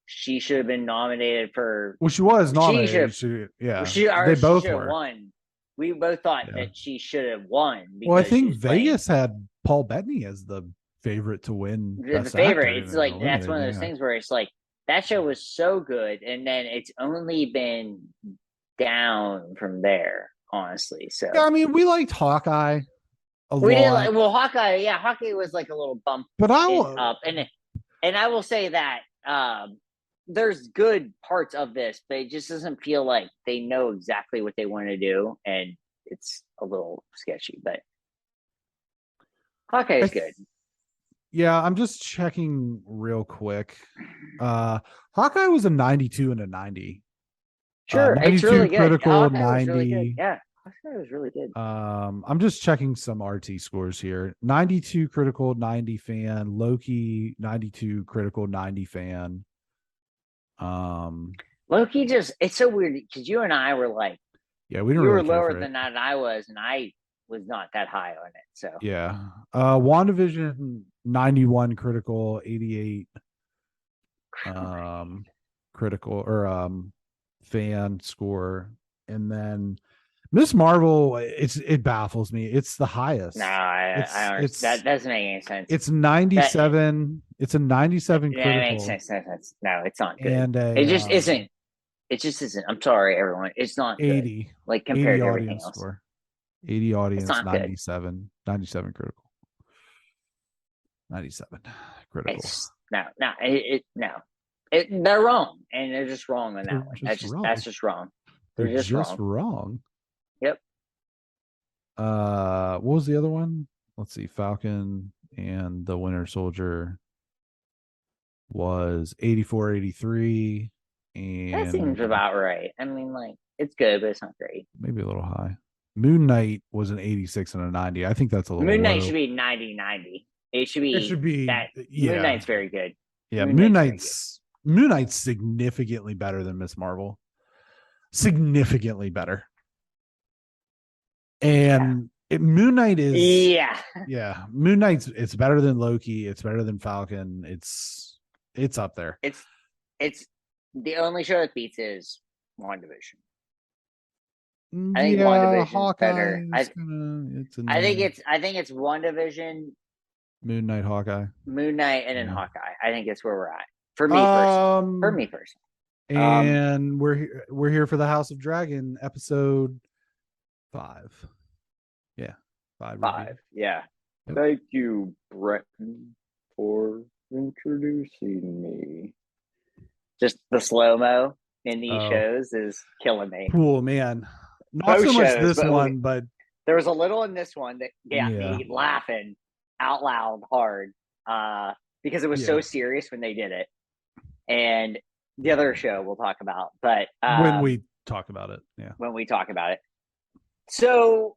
[SPEAKER 2] she should have been nominated for.
[SPEAKER 1] Well, she was nominated. They both were.
[SPEAKER 2] Won. We both thought that she should have won.
[SPEAKER 1] Well, I think Vegas had Paul Bettany as the favorite to win.
[SPEAKER 2] The favorite. It's like that's one of those things where it's like that show was so good, and then it's only been down from there, honestly. So
[SPEAKER 1] I mean, we liked Hawkeye.
[SPEAKER 2] We did Hawkeye. Yeah, Hawkeye was like a little bump,
[SPEAKER 1] but
[SPEAKER 2] up, and I will say that there's good parts of this, but it just doesn't feel like they know exactly what they want to do, and it's a little sketchy. But Hawkeye is good.
[SPEAKER 1] Yeah, I'm just checking real quick. Hawkeye was a 92 and a 90.
[SPEAKER 2] Sure, it's really good.
[SPEAKER 1] Critical, 90.
[SPEAKER 2] Really good. Yeah, Hawkeye was really good.
[SPEAKER 1] I'm just checking some RT scores here. 92 critical, 90 fan. Loki, 92 critical, 90 fan.
[SPEAKER 2] Loki it's so weird because you and I were like,
[SPEAKER 1] we didn't.
[SPEAKER 2] You
[SPEAKER 1] really
[SPEAKER 2] were lower than that, and I was not that high on it. So
[SPEAKER 1] WandaVision 91 critical, 88 critical or fan score, and then Miss Marvel, it baffles me. It's the highest.
[SPEAKER 2] No, that doesn't make any sense.
[SPEAKER 1] It's 97. It's a 97 critical.
[SPEAKER 2] Yeah, it makes sense. No, it's not good. And it just isn't. It just isn't. I'm sorry, everyone. It's not
[SPEAKER 1] 80.
[SPEAKER 2] Good. Like compared to everything else.
[SPEAKER 1] Score. 80 audience, 97. 97 critical. 97 critical.
[SPEAKER 2] No. They're wrong, and they're just wrong on that one. That's just wrong.
[SPEAKER 1] They're just wrong.
[SPEAKER 2] Yep.
[SPEAKER 1] What was the other one? Let's see. Falcon and the Winter Soldier was 84, 83. And
[SPEAKER 2] that seems about right. I mean, like, it's good, but it's not great.
[SPEAKER 1] Maybe a little high. Moon Knight was an 86 and a 90. I think that's a little
[SPEAKER 2] Moon Knight
[SPEAKER 1] low.
[SPEAKER 2] should be 90. It should be that. Moon Knight's very good.
[SPEAKER 1] Yeah, Moon Knight's significantly better than Miss Marvel. Significantly better. And Moon Knight is Moon Knight's it's better than Loki, it's better than Falcon. It's up there.
[SPEAKER 2] It's the only show that beats is WandaVision. I think WandaVision's better. I think it's WandaVision,
[SPEAKER 1] Moon Knight, Hawkeye.
[SPEAKER 2] Moon Knight, and then Hawkeye. I think it's where we're at. For me personally.
[SPEAKER 1] And we're here for the House of Dragon episode 5. Yeah. 5.
[SPEAKER 2] Yeah. Yep. Thank you, Breton, for introducing me. Just the slow-mo in these shows is killing me.
[SPEAKER 1] Cool, man. Not so much this one, but
[SPEAKER 2] there was a little in this one that got me laughing out loud hard because it was so serious when they did it. And the other show we'll talk about, but
[SPEAKER 1] when we talk about it,
[SPEAKER 2] when we talk about it. So,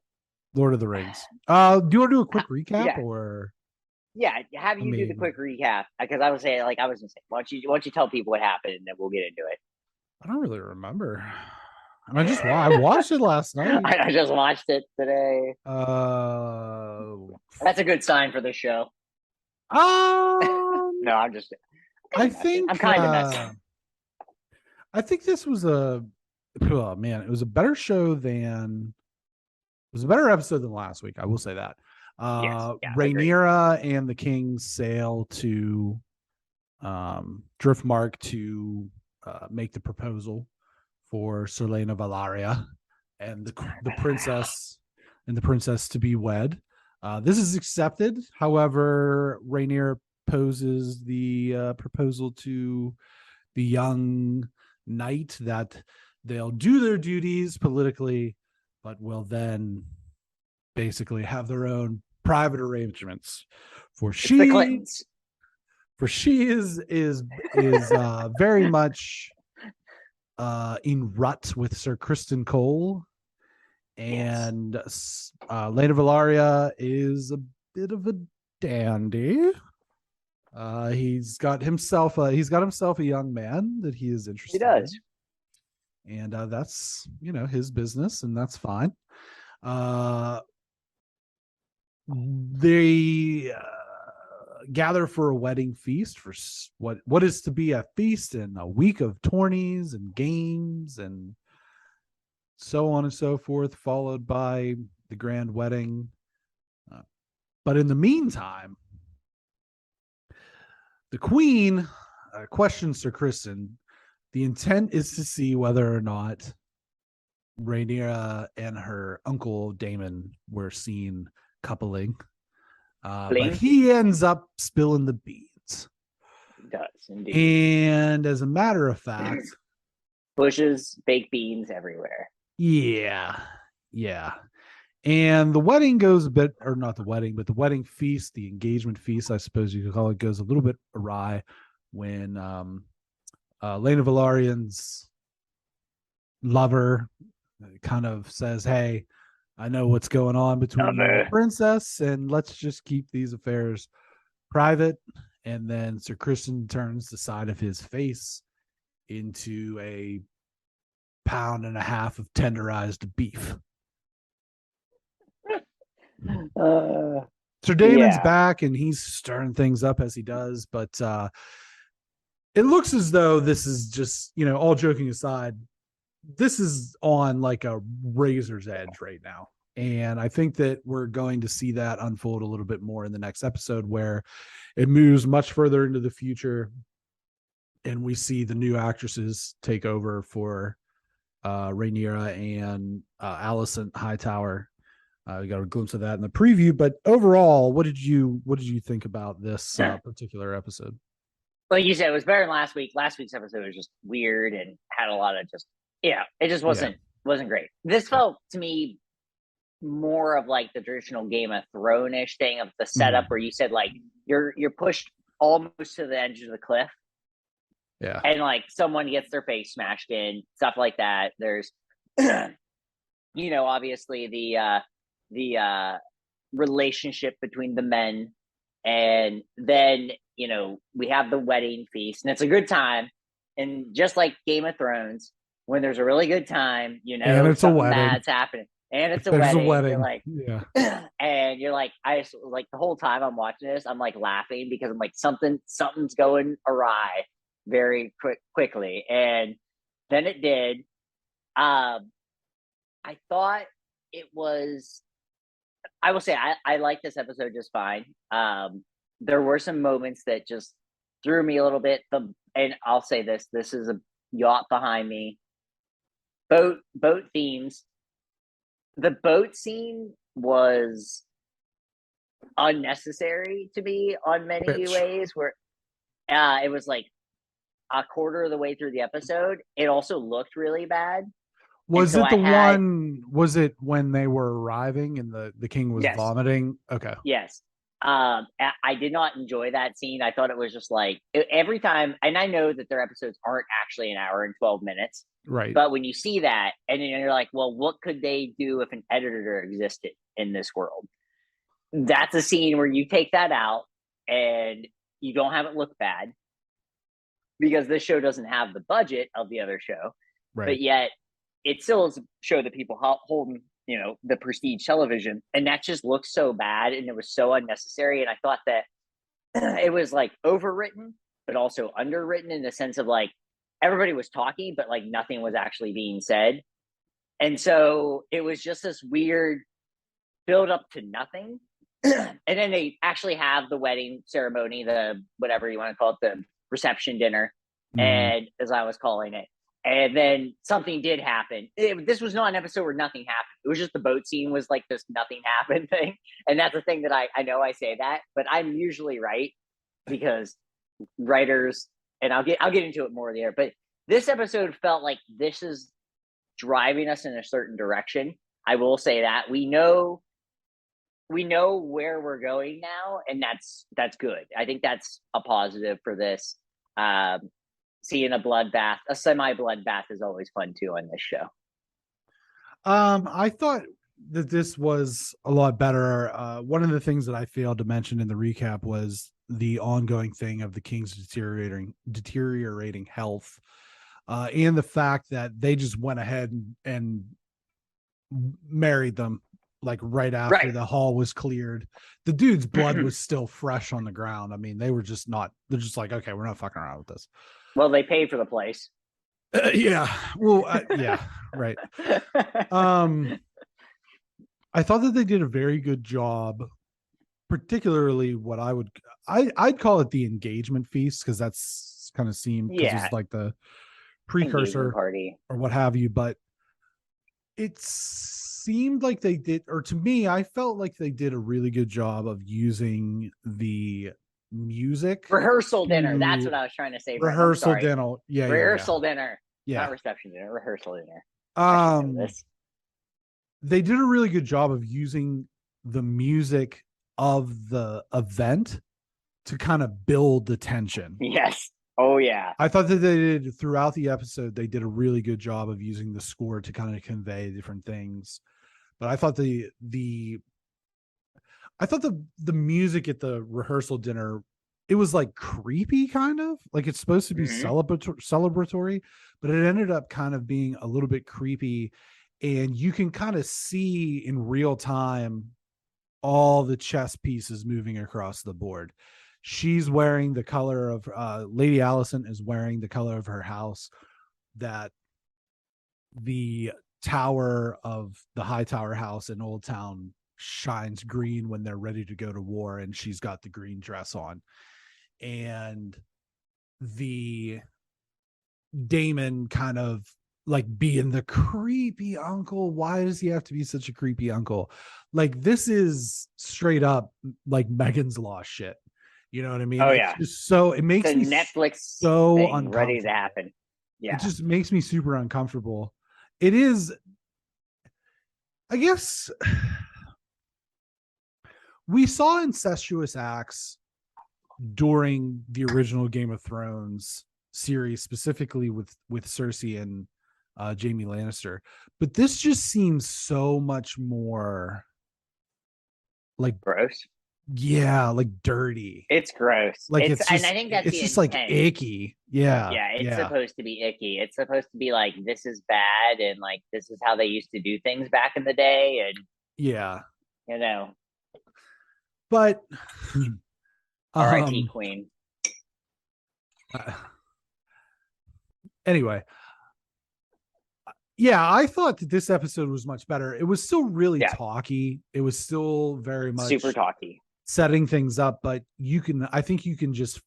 [SPEAKER 1] Lord of the Rings. Do you want to do a quick recap or?
[SPEAKER 2] Yeah, have you do the quick recap because I was gonna say, why don't you tell people what happened and then we'll get into it.
[SPEAKER 1] I don't really remember. I watched it last night.
[SPEAKER 2] I just watched it today. That's a good sign for the show. No, I'm just. I'm kind of messing.
[SPEAKER 1] I think this was it was a better show than. It was a better episode than last week. I will say that. Rhaenyra and the king sail to Driftmark to make the proposal for Serlena Valaria and the princess to be wed. This is accepted. However, Rhaenyra poses the proposal to the young knight that they'll do their duties politically, but will then basically have their own private arrangements. For she is very much in rut with Sir Criston Cole, and Lena Valaria is a bit of a dandy. He's got himself a young man that he is interested in. And that's his business, and that's fine. They gather for a wedding feast, for what is to be a feast and a week of tourneys and games and so on and so forth, followed by the grand wedding. But in the meantime, the queen questions Sir Criston. The intent is to see whether or not Rhaenyra and her uncle Daemon were seen coupling. But he ends up spilling the beans.
[SPEAKER 2] He does, indeed.
[SPEAKER 1] And as a matter of fact,
[SPEAKER 2] bushes, baked beans everywhere.
[SPEAKER 1] Yeah. And the wedding goes a bit, or not the wedding, but the wedding feast, the engagement feast, I suppose you could call it, goes a little bit awry when Lena Valarian's lover kind of says, "Hey, I know what's going on between you and the princess, and let's just keep these affairs private." And then Sir Criston turns the side of his face into a pound and a half of tenderized beef. Sir Daemon's back, and he's stirring things up as he does, but it looks as though this is just, all joking aside, this is on like a razor's edge right now. And I think that we're going to see that unfold a little bit more in the next episode, where it moves much further into the future and we see the new actresses take over for Rhaenyra and Alicent Hightower. We got a glimpse of that in the preview, but overall, what did you think about this particular episode?
[SPEAKER 2] Like you said, it was better than last week. Last week's episode was just weird and had a lot of it just wasn't great. This felt to me more of like the traditional Game of Thrones-ish thing of the setup where you said like you're pushed almost to the edge of the cliff.
[SPEAKER 1] Yeah.
[SPEAKER 2] And like someone gets their face smashed in, stuff like that. There's obviously the relationship between the men, and then we have the wedding feast, and it's a good time. And just like Game of Thrones, when there's a really good time,
[SPEAKER 1] and it's a wedding
[SPEAKER 2] bad's happening, and it's a wedding. You're like, and you're like, the whole time I'm watching this, I'm like laughing because I'm like something's going awry very quickly, and then it did. I thought it was. I will say I like this episode just fine. There were some moments that just threw me a little bit. And I'll say this is a yacht behind me. Boat themes. The boat scene was unnecessary to me on many ways, where it was like a quarter of the way through the episode. It also looked really bad.
[SPEAKER 1] Was it when they were arriving and the king was vomiting? Okay.
[SPEAKER 2] Yes. I did not enjoy that scene. I thought it was just like every time, and I know that their episodes aren't actually an hour and 12 minutes.
[SPEAKER 1] Right.
[SPEAKER 2] But when you see that and you're like, well, what could they do if an editor existed in this world? That's a scene where you take that out and you don't have it look bad, because this show doesn't have the budget of the other show.
[SPEAKER 1] Right.
[SPEAKER 2] But yet it still is a show that people hold, the prestige television, and that just looks so bad and it was so unnecessary. And I thought that it was like overwritten, but also underwritten in the sense of like everybody was talking, but like nothing was actually being said. And so it was just this weird build up to nothing. and then they actually have the wedding ceremony, the whatever you want to call it, the reception dinner, and as I was calling it. And then something did happen. This was not an episode where nothing happened. It was just the boat scene was like this nothing happened thing. And that's the thing that I know I say that, but I'm usually right because writers, and I'll get into it more there. But this episode felt like this is driving us in a certain direction. I will say that we know where we're going now, and that's good. I think that's a positive for this. Seeing a bloodbath, a semi bloodbath, is always fun too on this show.
[SPEAKER 1] I thought that this was a lot better. One of the things that I failed to mention in the recap was the ongoing thing of the king's deteriorating health, and the fact that they just went ahead and married them like right after the hall was cleared. The dude's blood was still fresh on the ground. I mean, they're just like, okay, we're not fucking around with this.
[SPEAKER 2] Well, they paid for the place.
[SPEAKER 1] Yeah. Well, yeah, right. I thought that they did a very good job, particularly what I'd call it the engagement feast, because that's kind of seemed because it's like the precursor
[SPEAKER 2] party
[SPEAKER 1] or what have you, but it seemed like they did, or to me, I felt like they did a really good job of using the music
[SPEAKER 2] rehearsal dinner. That's what I was trying to say.
[SPEAKER 1] Rehearsal dinner. Yeah.
[SPEAKER 2] Rehearsal dinner.
[SPEAKER 1] Yeah.
[SPEAKER 2] Not reception dinner, rehearsal dinner.
[SPEAKER 1] They did a really good job of using the music of the event to kind of build the tension.
[SPEAKER 2] Yes. Oh yeah.
[SPEAKER 1] I thought that they did throughout the episode. They did a really good job of using the score to kind of convey different things. But I thought the music at the rehearsal dinner, it was like creepy, kind of like it's supposed to be celebratory, but it ended up kind of being a little bit creepy. And you can kind of see in real time all the chess pieces moving across the board. She's wearing the color of Lady Allison is wearing the color of her house, that the tower of the High Tower house in Old Town shines green when they're ready to go to war, and she's got the green dress on. And the Damon kind of like being the creepy uncle. Why does he have to be such a creepy uncle? Like, this is straight up like Megan's Law shit. You know what I mean?
[SPEAKER 2] Oh,
[SPEAKER 1] it's
[SPEAKER 2] yeah.
[SPEAKER 1] just so it makes me
[SPEAKER 2] Netflix
[SPEAKER 1] so
[SPEAKER 2] thing ready to happen. Yeah.
[SPEAKER 1] It just makes me super uncomfortable. It is, I guess, we saw incestuous acts during the original Game of Thrones series, specifically with Cersei and Jaime Lannister, but this just seems so much more like
[SPEAKER 2] gross.
[SPEAKER 1] Yeah, like dirty.
[SPEAKER 2] It's gross.
[SPEAKER 1] Like
[SPEAKER 2] it's
[SPEAKER 1] just,
[SPEAKER 2] and I think that's
[SPEAKER 1] it's just like icky. Yeah.
[SPEAKER 2] Yeah, it's supposed to be icky. It's supposed to be like, this is bad, and like this is how they used to do things back in the day, and
[SPEAKER 1] yeah,
[SPEAKER 2] you know.
[SPEAKER 1] But
[SPEAKER 2] R.I.P. Queen.
[SPEAKER 1] Anyway, yeah, I thought that this episode was much better. It was still really talky. It was still very much
[SPEAKER 2] super talky,
[SPEAKER 1] setting things up, but I think you can just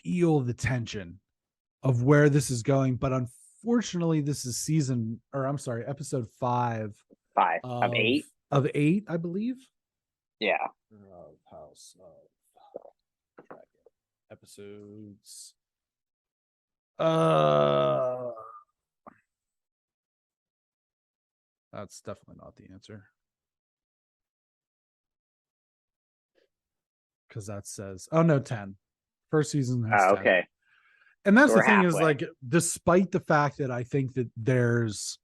[SPEAKER 1] feel the tension of where this is going. But unfortunately, this is episode 5
[SPEAKER 2] of 8
[SPEAKER 1] of 8, I believe.
[SPEAKER 2] Yeah.
[SPEAKER 1] House of episodes. That's definitely not the answer. Because that says, 10. First season has 10.
[SPEAKER 2] Okay.
[SPEAKER 1] And that's the thing, is like, despite the fact that I think that there's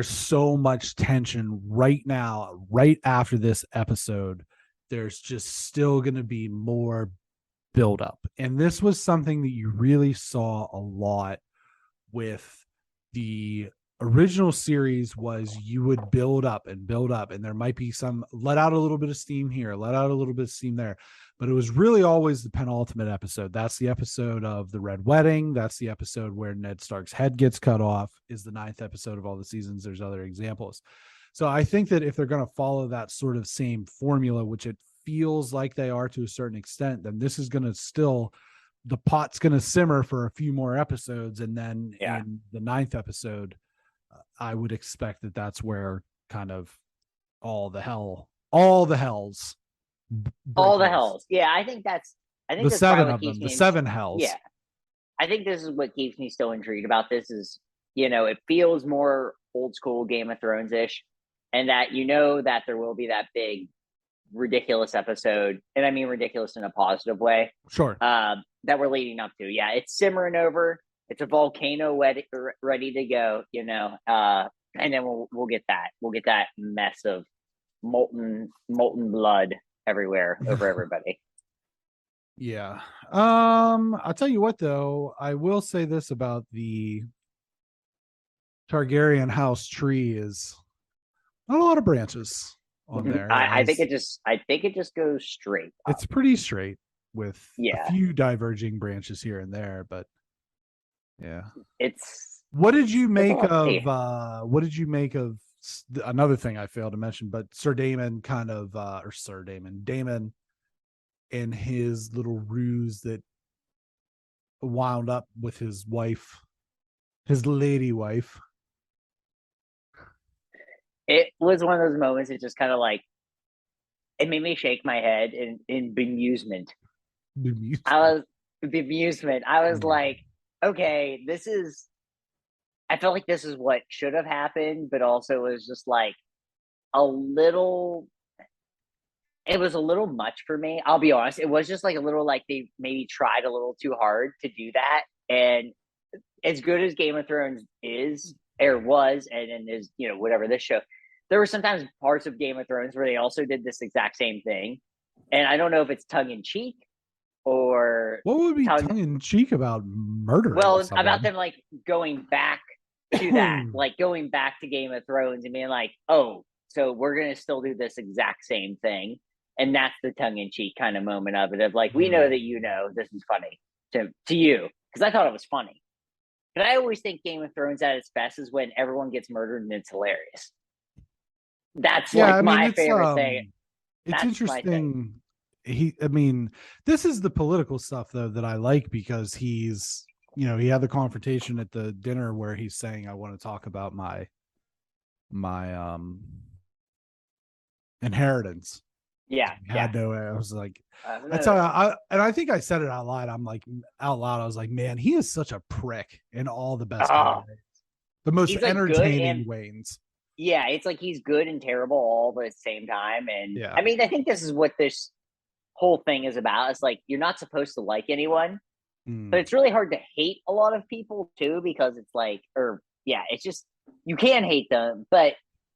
[SPEAKER 1] so much tension right now, right after this episode, there's just still going to be more build up. And this was something that you really saw a lot with the original series, was you would build up, and there might be some let out a little bit of steam here, let out a little bit of steam there, but it was really always the penultimate episode. That's the episode of the Red Wedding. That's the episode where Ned Stark's head gets cut off, is the 9th episode of all the seasons. There's other examples. So I think that if they're going to follow that sort of same formula, which it feels like they are to a certain extent, then this is going to still, the pot's going to simmer for a few more episodes. And then in the 9th episode, I would expect that that's where kind of all the hells.
[SPEAKER 2] All the hells. Yeah, I think
[SPEAKER 1] the
[SPEAKER 2] that's
[SPEAKER 1] 7 of them, the 7 hells.
[SPEAKER 2] Yeah. I think this is what keeps me still intrigued about this is, it feels more old school Game of Thrones-ish, and that that there will be that big ridiculous episode, and I mean ridiculous in a positive way.
[SPEAKER 1] Sure.
[SPEAKER 2] That we're leading up to. Yeah, it's simmering over. It's a volcano ready to go, and then we'll get that. We'll get that mess of molten blood everywhere over everybody.
[SPEAKER 1] Yeah. I'll tell you what though, I will say this about the Targaryen house tree is not a lot of branches on there.
[SPEAKER 2] I think it just goes straight up.
[SPEAKER 1] It's pretty straight with a few diverging branches here and there, but yeah. What did you make of another thing I failed to mention, but Sir Daemon Daemon and his little ruse that wound up with his wife, his lady wife.
[SPEAKER 2] It was one of those moments. It just kind of it made me shake my head in bemusement. I was like, okay, I felt like this is what should have happened, but also it was just it was a little much for me. I'll be honest. It was just a little they maybe tried a little too hard to do that. And as good as Game of Thrones is, or was, and is, whatever this show, there were sometimes parts of Game of Thrones where they also did this exact same thing. And I don't know if it's tongue in cheek or
[SPEAKER 1] what would be tongue in cheek about murder.
[SPEAKER 2] Well, about them going back to that, going back to Game of Thrones and being oh, so we're going to still do this exact same thing. And that's the tongue in cheek kind of moment of it. Of we know that this is funny to you, because I thought it was funny. But I always think Game of Thrones at its best is when everyone gets murdered and it's hilarious. That's my favorite thing.
[SPEAKER 1] It's interesting. This is the political stuff though that I like, because he's, he had the confrontation at the dinner where he's saying, I want to talk about my inheritance.
[SPEAKER 2] Yeah.
[SPEAKER 1] I was like, that's how I think I said it out loud. Out loud, I was like, man, he is such a prick in all the best ways. The most entertaining ways.
[SPEAKER 2] Yeah, it's he's good and terrible all at the same time. And I think this is what this whole thing is about. It's you're not supposed to like anyone, but it's really hard to hate a lot of people too, because it's it's just, you can hate them. But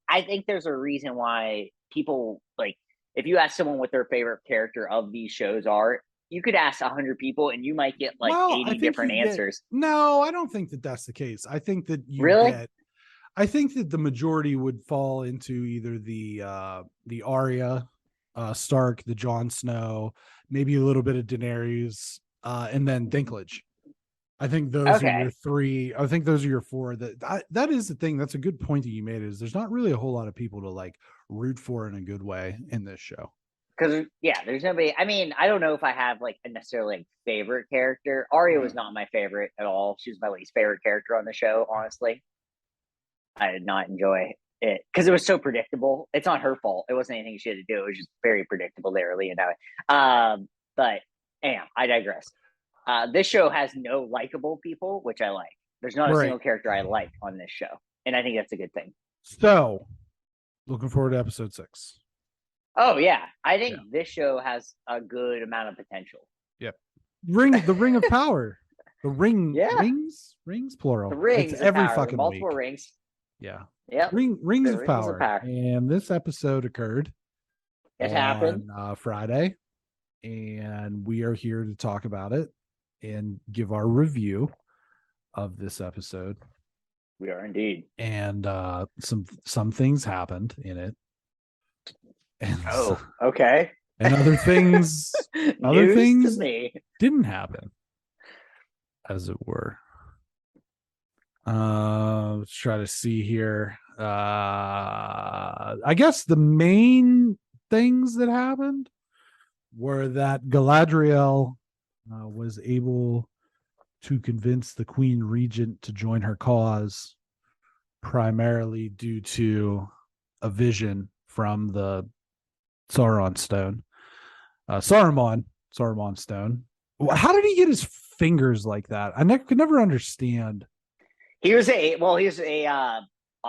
[SPEAKER 2] I think there's a reason why people if you ask someone what their favorite character of these shows are, you could ask 100 people and you might get 80 different answers.
[SPEAKER 1] No, I don't think that that's the case. I think that I think that the majority would fall into either the Arya Stark, the Jon Snow, maybe a little bit of Daenerys, and then Dinklage. I think those are your 3. I think those are your 4. That is the thing. That's a good point that you made, is there's not really a whole lot of people to root for in a good way in this show.
[SPEAKER 2] Because there's nobody. I don't know if I have a necessarily favorite character. Arya was not my favorite at all. She was my least favorite character on the show, honestly. I did not enjoy it because it was so predictable. It's not her fault. It wasn't anything she had to do. It was just very predictable there, but anyhow, I digress. This show has no likable people, which I like. There's not a single character I like on this show, and I think that's a good thing.
[SPEAKER 1] So, looking forward to episode 6.
[SPEAKER 2] Oh yeah, I think this show has a good amount of potential.
[SPEAKER 1] Yep. The Ring of Power. The ring. Rings plural.
[SPEAKER 2] The rings.
[SPEAKER 1] It's every
[SPEAKER 2] power,
[SPEAKER 1] fucking
[SPEAKER 2] multiple
[SPEAKER 1] week.
[SPEAKER 2] Rings.
[SPEAKER 1] Yeah.
[SPEAKER 2] Yep.
[SPEAKER 1] Rings of Power. And this episode occurred.
[SPEAKER 2] It happened
[SPEAKER 1] Friday, and we are here to talk about it and give our review of this episode.
[SPEAKER 2] We are indeed.
[SPEAKER 1] And some things happened in it. And
[SPEAKER 2] okay.
[SPEAKER 1] And other things didn't happen, as it were. Let's try to see here. I guess the main things that happened were that Galadriel was able to convince the Queen Regent to join her cause, primarily due to a vision from the Sauron stone. Saruman stone. How did he get his fingers like that? I could never understand.
[SPEAKER 2] He was a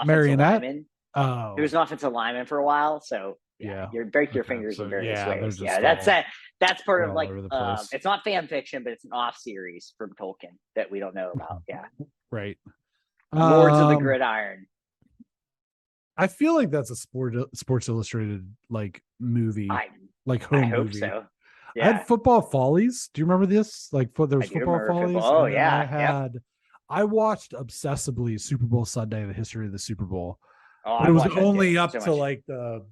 [SPEAKER 1] marionette.
[SPEAKER 2] Lineman. Oh, he was an offensive lineman for a while. So you break your fingers in various ways. Yeah, that's part of like it's not fan fiction, but it's an off series from Tolkien that we don't know about. Yeah,
[SPEAKER 1] right.
[SPEAKER 2] Lords of the Gridiron.
[SPEAKER 1] I feel like that's a Sports Illustrated like movie, like home movie. I hope so. Yeah. I had Football Follies. Do you remember this? Like, there was Football Follies.
[SPEAKER 2] Oh yeah.
[SPEAKER 1] I watched obsessively Super Bowl Sunday, the history of the Super Bowl. But it was only up to like the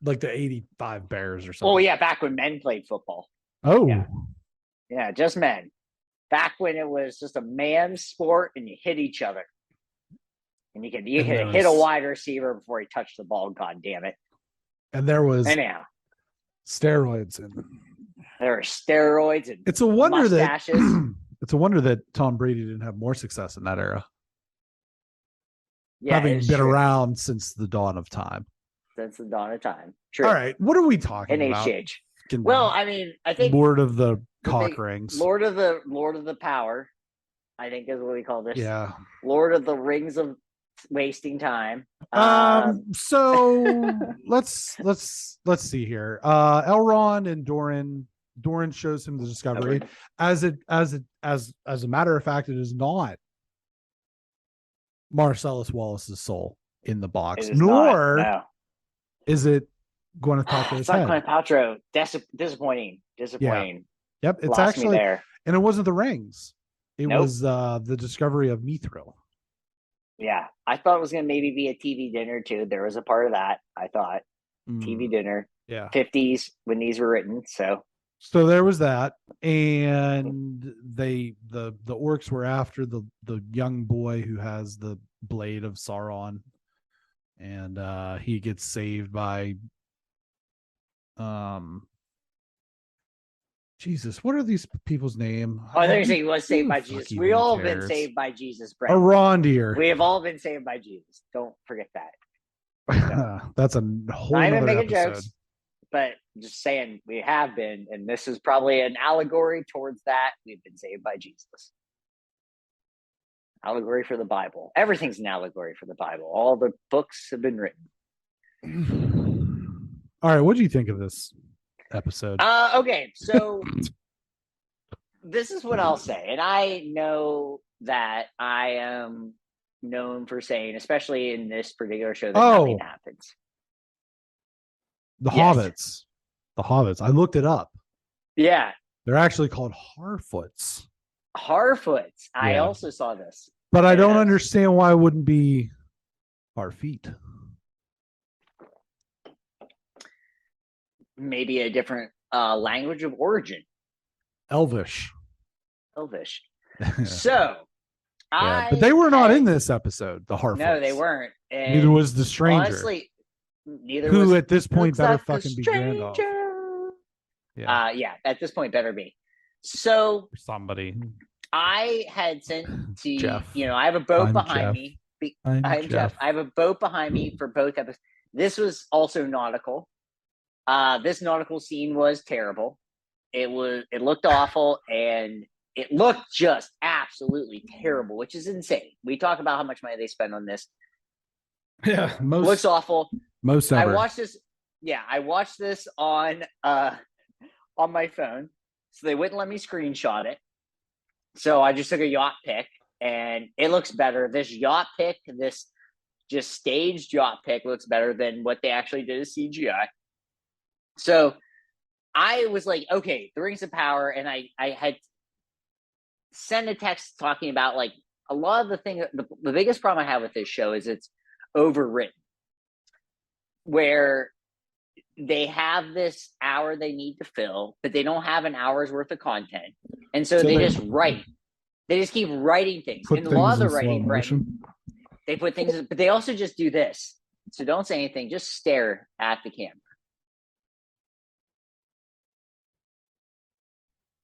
[SPEAKER 1] 85 Bears or something.
[SPEAKER 2] Oh yeah, back when men played football.
[SPEAKER 1] Oh
[SPEAKER 2] yeah, just men. Back when it was just a man's sport and you hit each other. And you hit a wide receiver before he touched the ball. God damn it!
[SPEAKER 1] And there was steroids, and
[SPEAKER 2] there were steroids, and
[SPEAKER 1] it's a wonder that Tom Brady didn't have more success in that era. Yeah, having been around since the dawn of time.
[SPEAKER 2] Since the dawn of time. True.
[SPEAKER 1] All right, what are we talking about?
[SPEAKER 2] Well, I mean, I think
[SPEAKER 1] Lord of the Cock Rings,
[SPEAKER 2] Lord of the Power, I think is what we call this.
[SPEAKER 1] Yeah,
[SPEAKER 2] Lord of the Rings of Wasting Time.
[SPEAKER 1] So let's see here. Elrond and Doran shows him the discovery. As a matter of fact, it is not Marcellus Wallace's soul in the box, nor is it Gwyneth Paltrow's
[SPEAKER 2] it's not Gwyneth Paltrow. Disappointing.
[SPEAKER 1] Yeah. Yep, it's actually there. And it wasn't the rings. It was the discovery of Mithril.
[SPEAKER 2] Yeah, I thought it was going to maybe be a TV dinner too. There was a part of that. I thought TV dinner.
[SPEAKER 1] Yeah,
[SPEAKER 2] 50s when these were written. So
[SPEAKER 1] there was that, and the orcs were after the young boy who has the blade of Sauron, and he gets saved by Jesus, what are these people's name?
[SPEAKER 2] Oh, I think he was saved by Jesus. We all have been saved by Jesus, Brent.
[SPEAKER 1] Arondir.
[SPEAKER 2] We have all been saved by Jesus. Don't forget that.
[SPEAKER 1] So, that's a whole other episode. Jokes,
[SPEAKER 2] but just saying we have been, and this is probably an allegory towards that. We've been saved by Jesus. Allegory for the Bible. Everything's an allegory for the Bible. All the books have been written.
[SPEAKER 1] All right, what do you think of this episode?
[SPEAKER 2] Okay, so this is what I'll say, and I know that I am known for saying, especially in this particular show, that nothing happens.
[SPEAKER 1] The Hobbits. I looked it up.
[SPEAKER 2] Yeah,
[SPEAKER 1] they're actually called Harfoots.
[SPEAKER 2] Harfoots. I also saw this,
[SPEAKER 1] but I don't understand why it wouldn't be Harfeet.
[SPEAKER 2] Maybe a different language of origin.
[SPEAKER 1] Elvish.
[SPEAKER 2] So,
[SPEAKER 1] but they were not in this episode. The Harfoots.
[SPEAKER 2] No, they weren't. And
[SPEAKER 1] neither was the stranger.
[SPEAKER 2] Honestly,
[SPEAKER 1] who at this point better fucking be Gandalf.
[SPEAKER 2] Yeah. At this point, better be. So
[SPEAKER 1] somebody.
[SPEAKER 2] I had sent to
[SPEAKER 1] Jeff.
[SPEAKER 2] I have a boat behind
[SPEAKER 1] me.
[SPEAKER 2] I'm Jeff. I have a boat behind me for both episodes. This was also nautical. This nautical scene was terrible. It looked awful, and it looked just absolutely terrible, which is insane. We talk about how much money they spend on this.
[SPEAKER 1] Yeah,
[SPEAKER 2] looks awful.
[SPEAKER 1] Most ever.
[SPEAKER 2] I watched this. Yeah, I watched this on my phone, so they wouldn't let me screenshot it. So I just took a yacht pic, and it looks better. This yacht pic, this just staged yacht pic, looks better than what they actually did as CGI. So I was like, okay, the Rings of Power, and I had sent a text talking about like a lot of the thing. The biggest problem I have with this show is it's overwritten, where they have this hour they need to fill, but they don't have an hour's worth of content, and so they just write. They just keep writing things, and a lot of the writing, They put things, but they also just do this. So don't say anything. Just stare at the camera.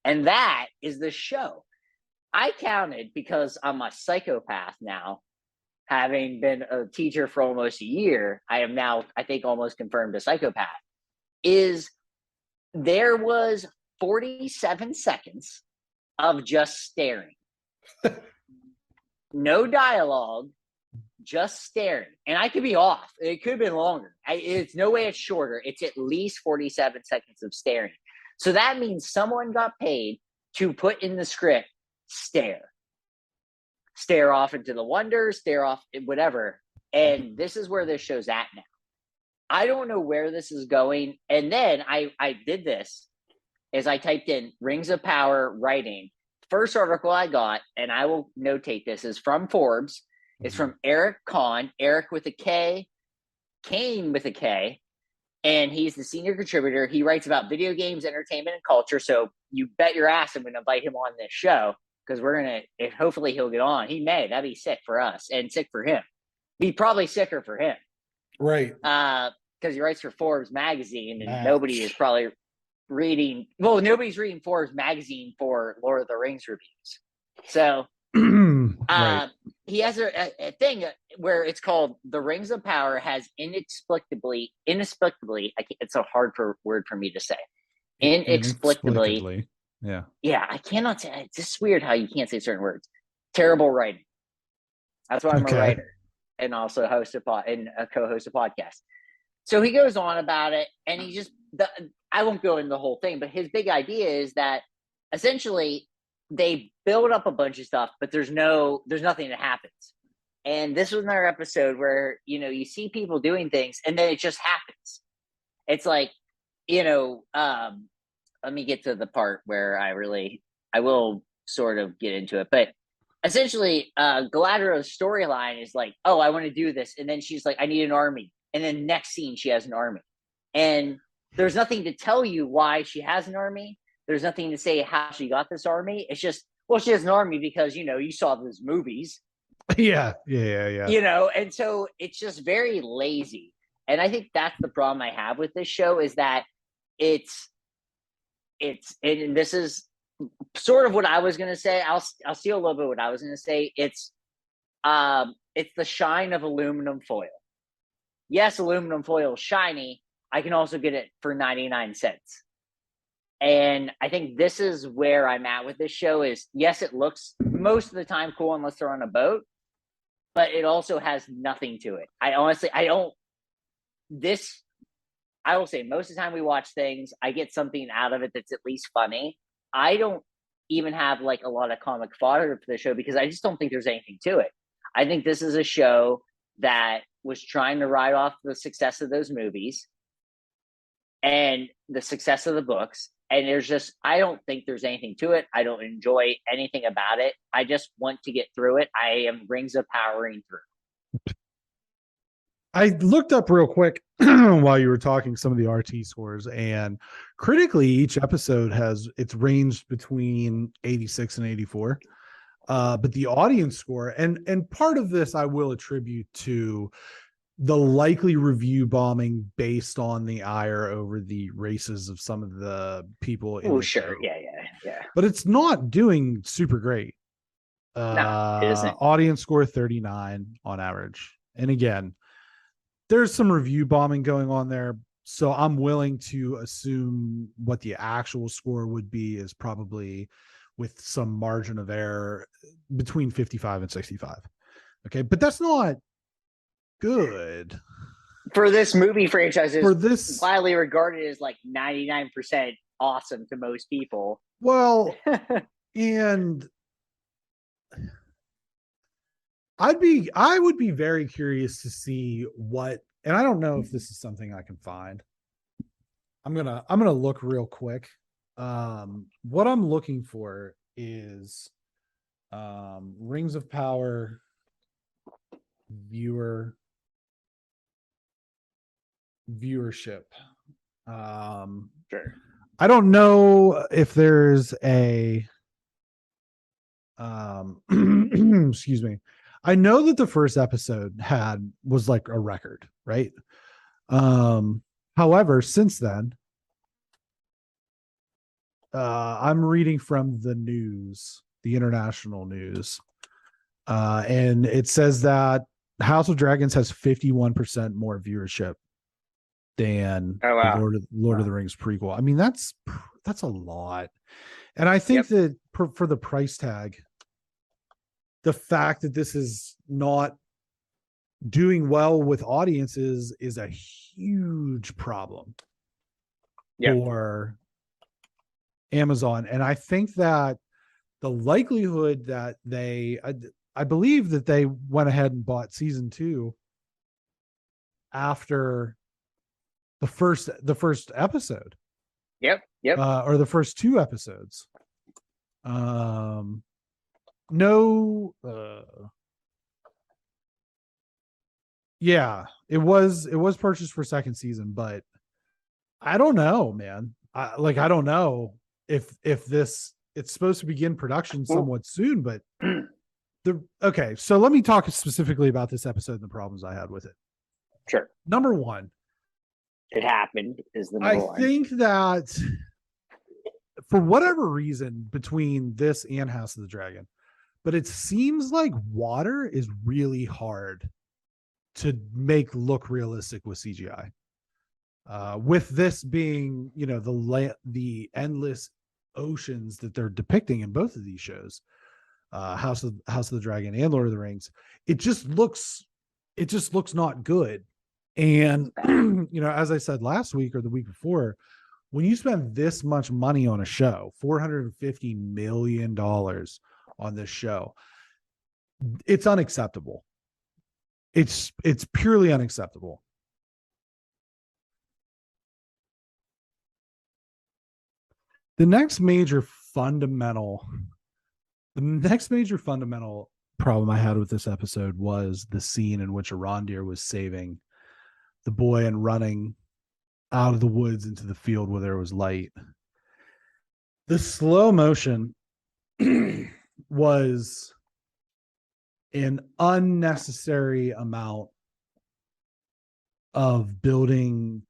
[SPEAKER 2] And that is the show. I counted, because I'm a psychopath now, having been a teacher for almost a year. I am now, I think, almost confirmed a psychopath. There was 47 seconds of just staring. No dialogue, just staring. And I could be off. It could have been longer. It's no way it's shorter. It's at least 47 seconds of staring. So that means someone got paid to put in the script, stare off into the wonder, stare off, whatever. And this is where this show's at now. I don't know where this is going. And then I did this, as I typed in Rings of Power writing. First article I got, and I will notate this, is from Forbes. It's from Eric Kahn, Eric with a K, Kane with a K, and he's the senior contributor. He writes about video games, entertainment, and culture. So you bet your ass I'm going to invite him on this show, because we're going to, hopefully he'll get on. He may. That'd be sick for us and sick for him. Be probably sicker for him.
[SPEAKER 1] Right.
[SPEAKER 2] Because he writes for Forbes magazine, and nobody is probably reading. Well, nobody's reading Forbes magazine for Lord of the Rings reviews. So right. He has a thing where it's called The Rings of Power has inexplicably, it's a hard word for me to say. Inexplicably. Yeah, I cannot say. It's just weird how you can't say certain words. Terrible writing. That's why I'm a writer and also a co-host a podcast. So he goes on about it, and he just, I won't go into the whole thing, but his big idea is that essentially they build up a bunch of stuff, but there's nothing that happens. And this was another episode where, you see people doing things and then it just happens. It's like, let me get to the part where I will sort of get into it. But essentially, Galadriel's storyline is like, oh, I want to do this. And then she's like, I need an army. And then next scene, she has an army. And there's nothing to tell you why she has an army. There's nothing to say how she got this army. It's just, well, she has an army because, you saw those movies.
[SPEAKER 1] Yeah.
[SPEAKER 2] And so it's just very lazy. And I think that's the problem I have with this show, is that it's and this is sort of what I was going to say. I'll steal a little bit what I was going to say. It's the shine of aluminum foil. Yes, aluminum foil is shiny. I can also get it for 99 cents. And I think this is where I'm at with this show is, yes, it looks most of the time cool unless they're on a boat, but it also has nothing to it. I will say most of the time we watch things, I get something out of it that's at least funny. I don't even have like a lot of comic fodder for the show because I just don't think there's anything to it. I think this is a show that was trying to ride off the success of those movies and the success of the books. And I don't think there's anything to it. I don't enjoy anything about it. I just want to get through it. I am Rings of Powering through.
[SPEAKER 1] I looked up real quick while you were talking some of the RT scores, and critically each episode it's ranged between 86 and 84. But the audience score, and part of this I will attribute to the likely review bombing based on the ire over the races of some of the people.
[SPEAKER 2] Oh, sure. Yeah.
[SPEAKER 1] But it's not doing super great.
[SPEAKER 2] No, it isn't.
[SPEAKER 1] Audience score 39 on average. And again, there's some review bombing going on there. So I'm willing to assume what the actual score would be is probably with some margin of error between 55 and 65. Okay. But that's not good
[SPEAKER 2] for this movie franchise. Is widely regarded as like 99% awesome to most people.
[SPEAKER 1] Well, and I would be very curious to see what, and I don't know if this is something I can find. I'm gonna look real quick. What I'm looking for is Rings of Power viewership.
[SPEAKER 2] Sure.
[SPEAKER 1] I don't know if there's a excuse me. I know that the first episode was like a record, right? However, since then, I'm reading from the news, the international news, and it says that House of Dragons has 51% more viewership than
[SPEAKER 2] Oh
[SPEAKER 1] the
[SPEAKER 2] wow.
[SPEAKER 1] Lord of the Rings prequel. I mean, that's a lot. And I think that for the price tag, the fact that this is not doing well with audiences is a huge problem for Amazon. And I think that the likelihood that I believe that they went ahead and bought season 2 after the first episode.
[SPEAKER 2] Yep.
[SPEAKER 1] Or the first 2 episodes. No. Yeah, it was purchased for second season, but I don't know, man. I don't know if this, it's supposed to begin production somewhat soon, but okay. So let me talk specifically about this episode and the problems I had with it.
[SPEAKER 2] Sure.
[SPEAKER 1] Number one,
[SPEAKER 2] it happened is the number one.
[SPEAKER 1] I think that for whatever reason between this and House of the Dragon, but it seems like water is really hard to make look realistic with CGI. With this being, the endless oceans that they're depicting in both of these shows, House of the Dragon and Lord of the Rings, it just looks not good. And as I said last week or the week before, when you spend this much money on a show, $450 million on this show, it's unacceptable. It's purely unacceptable. The next major fundamental problem I had with this episode was the scene in which Arondir was saving the boy and running out of the woods into the field where there was light. The slow motion was an unnecessary amount of building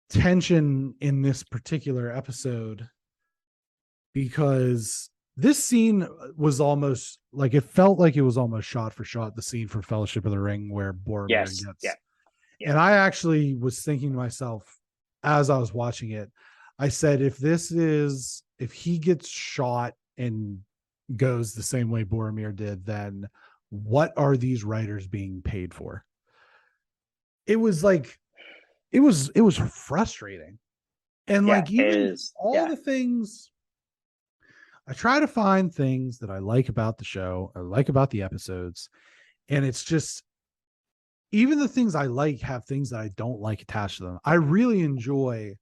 [SPEAKER 1] tension in this particular episode, because this scene was almost like, it felt like it was almost shot for shot the scene for Fellowship of the Ring where Boromir gets. And I actually was thinking to myself as I was watching it, I said, if he gets shot and goes the same way Boromir did, then what are these writers being paid for? It was like, it was frustrating. And the things, I try to find things that I like about the show, I like about the episodes, and it's just, even the things I like have things that I don't like attached to them. I really enjoy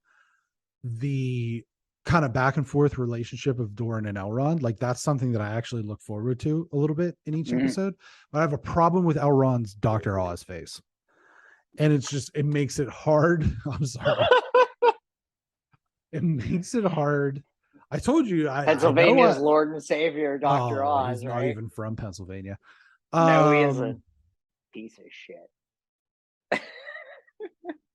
[SPEAKER 1] the kind of back and forth relationship of Doran and Elrond. Like, that's something that I actually look forward to a little bit in each episode. But I have a problem with Elrond's Dr. Oz face. And it makes it hard. I'm sorry. It makes it hard. I told you,
[SPEAKER 2] Pennsylvania's Lord and Savior, Dr. Oz.
[SPEAKER 1] He's not even from Pennsylvania.
[SPEAKER 2] No, he is a piece of shit.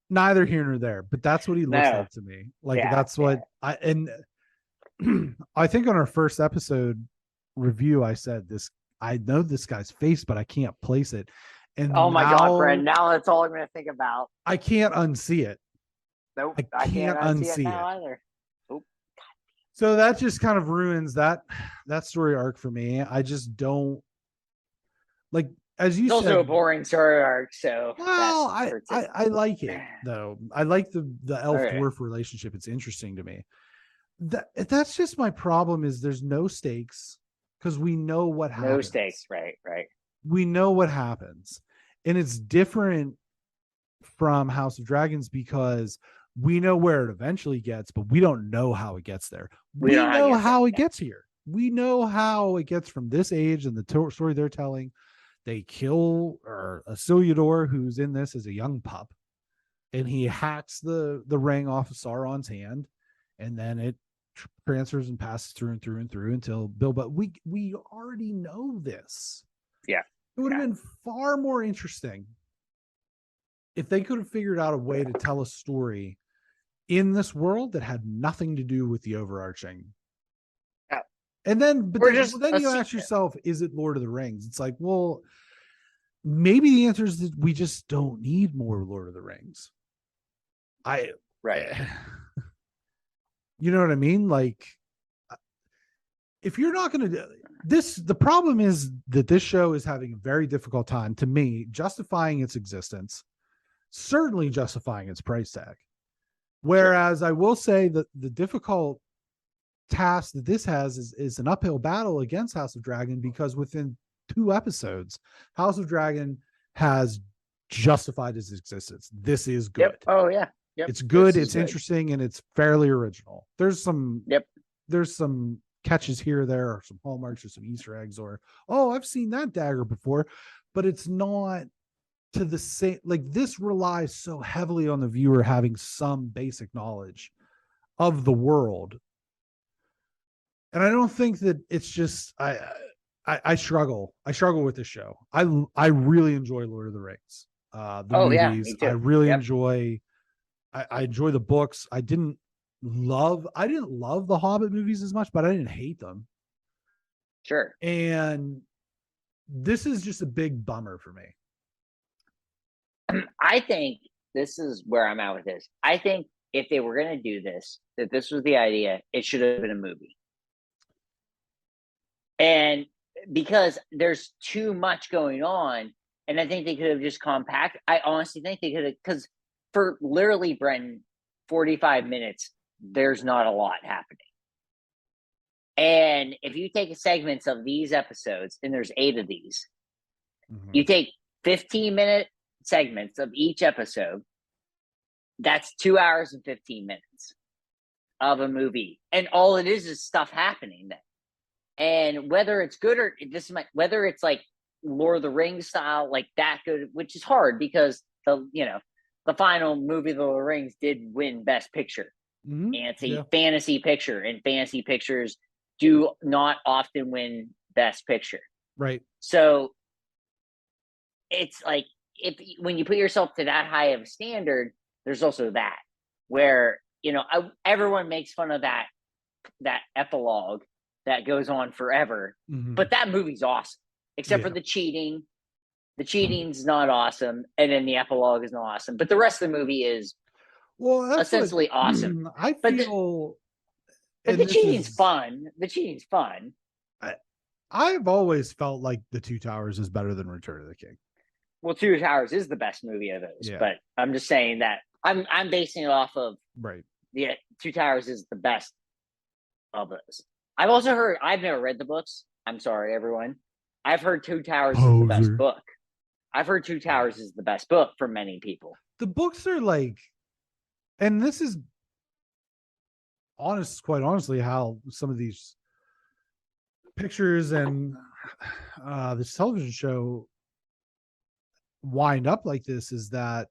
[SPEAKER 1] Neither here nor there, but that's what he looks like to me. That's what I think on our first episode review, I said this. I know this guy's face, but I can't place it. And
[SPEAKER 2] oh my God, Brent! Now that's all I'm going to think about.
[SPEAKER 1] I can't unsee it.
[SPEAKER 2] Nope, I can't unsee it now either. Oop.
[SPEAKER 1] So that just kind of ruins that story arc for me. I just don't like. As you
[SPEAKER 2] said, also a boring story arc. So
[SPEAKER 1] I like it though. I like the elf dwarf relationship. It's interesting to me. That's just my problem. Is there's no stakes because we know what happens.
[SPEAKER 2] No stakes, right.
[SPEAKER 1] We know what happens, and it's different from House of Dragons because we know where it eventually gets, but we don't know how it gets there. We know how it gets here. We know how it gets from this age and the story they're telling. They kill Isildur, who's in this as a young pup, and he hacks the ring off of Sauron's hand, and then it transfers and passes through and through and through until Bilbo. We already know this.
[SPEAKER 2] Yeah.
[SPEAKER 1] It would have been far more interesting if they could have figured out a way to tell a story in this world that had nothing to do with the overarching.
[SPEAKER 2] Yeah.
[SPEAKER 1] And then, then you ask yourself, is it Lord of the Rings? It's like, well, maybe the answer is that we just don't need more Lord of the Rings. You know what I mean? Like, if you're not going to do this, the problem is that this show is having a very difficult time, to me, justifying its existence, certainly justifying its price tag. Whereas I will say that the difficult task that this has is an uphill battle against House of Dragon, because within 2 episodes, House of Dragon has justified its existence. This is good.
[SPEAKER 2] Yep. Oh yeah.
[SPEAKER 1] Yep. It's good. It's interesting, and it's fairly original. There's some catches here or there, or some hallmarks or some Easter eggs, or, oh, I've seen that dagger before, but it's not to the same. Like, this relies so heavily on the viewer having some basic knowledge of the world. And I don't think that it's just, I struggle with this show. I really enjoy Lord of the Rings. The movies.
[SPEAKER 2] Me too.
[SPEAKER 1] I really enjoy. I enjoy the books. I didn't love the Hobbit movies as much, but I didn't hate them.
[SPEAKER 2] Sure.
[SPEAKER 1] And this is just a big bummer for me.
[SPEAKER 2] I think this is where I'm at with this. I think if they were going to do this, that this was the idea, it should have been a movie. And because there's too much going on, and I think they could have just compact. I honestly think they could have, because for literally, Brenton, 45 minutes, there's not a lot happening. And if you take segments of these episodes, and there's 8 of these, you take 15-minute segments of each episode, that's 2 hours and 15 minutes of a movie. And all it is stuff happening then. And whether it's good or whether it's like Lord of the Rings style, like that good, which is hard because the final movie of the Lord of the Rings did win Best Picture. And it's a fantasy picture, and fantasy pictures do not often win Best Picture.
[SPEAKER 1] Right.
[SPEAKER 2] So it's like, when you put yourself to that high of a standard, there's also that where, everyone makes fun of that epilogue that goes on forever. But that movie's awesome, except for the cheating. The cheating's not awesome, and then the epilogue is not awesome. But the rest of the movie is essentially awesome.
[SPEAKER 1] I feel,
[SPEAKER 2] but the cheating's fun. The cheating's fun.
[SPEAKER 1] I've always felt like The Two Towers is better than Return of the King.
[SPEAKER 2] Well, Two Towers is the best movie of those, but I'm just saying that I'm basing it off of the Two Towers is the best of those. I've also heard, I've never read the books. I'm sorry, everyone. I've heard Two Towers is the best book. I've heard Two Towers is the best book for many people.
[SPEAKER 1] The books are like, and this is quite honestly, how some of these pictures and this television show wind up like this, is that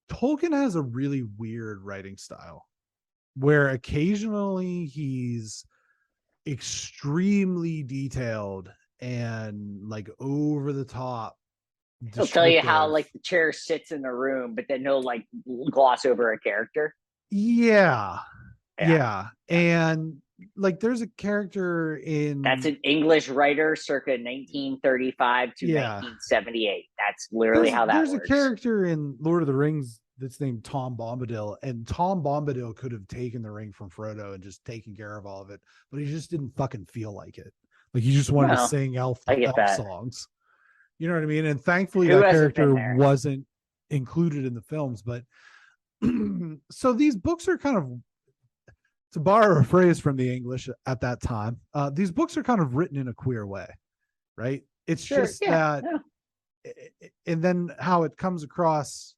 [SPEAKER 1] Tolkien has a really weird writing style where occasionally he's extremely detailed and like over the top.
[SPEAKER 2] He'll tell you how like the chair sits in the room, but then he'll like gloss over a character.
[SPEAKER 1] Yeah. And like there's a character
[SPEAKER 2] that's an English writer circa 1935 to 1978. That's literally how that works.
[SPEAKER 1] There's a character in Lord of the Rings that's named Tom Bombadil, and Tom Bombadil could have taken the ring from Frodo and just taken care of all of it, but he just didn't fucking feel like it. Like he just wanted to sing elf songs. You know what I mean? And thankfully that character wasn't included in the films. But so these books are kind of, to borrow a phrase from the English at that time, these books are kind of written in a queer way, right? It's just that, and then how it comes across.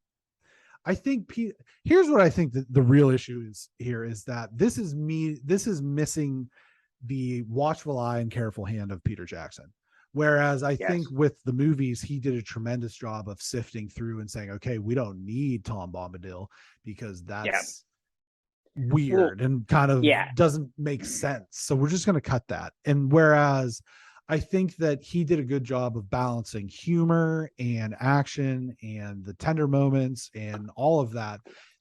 [SPEAKER 1] I think here's what I think the real issue is here, is that this is missing the watchful eye and careful hand of Peter Jackson. Whereas I think with the movies, he did a tremendous job of sifting through and saying, okay, we don't need Tom Bombadil because that's weird and kind of doesn't make sense. So we're just going to cut that. And whereas I think that he did a good job of balancing humor and action and the tender moments and all of that.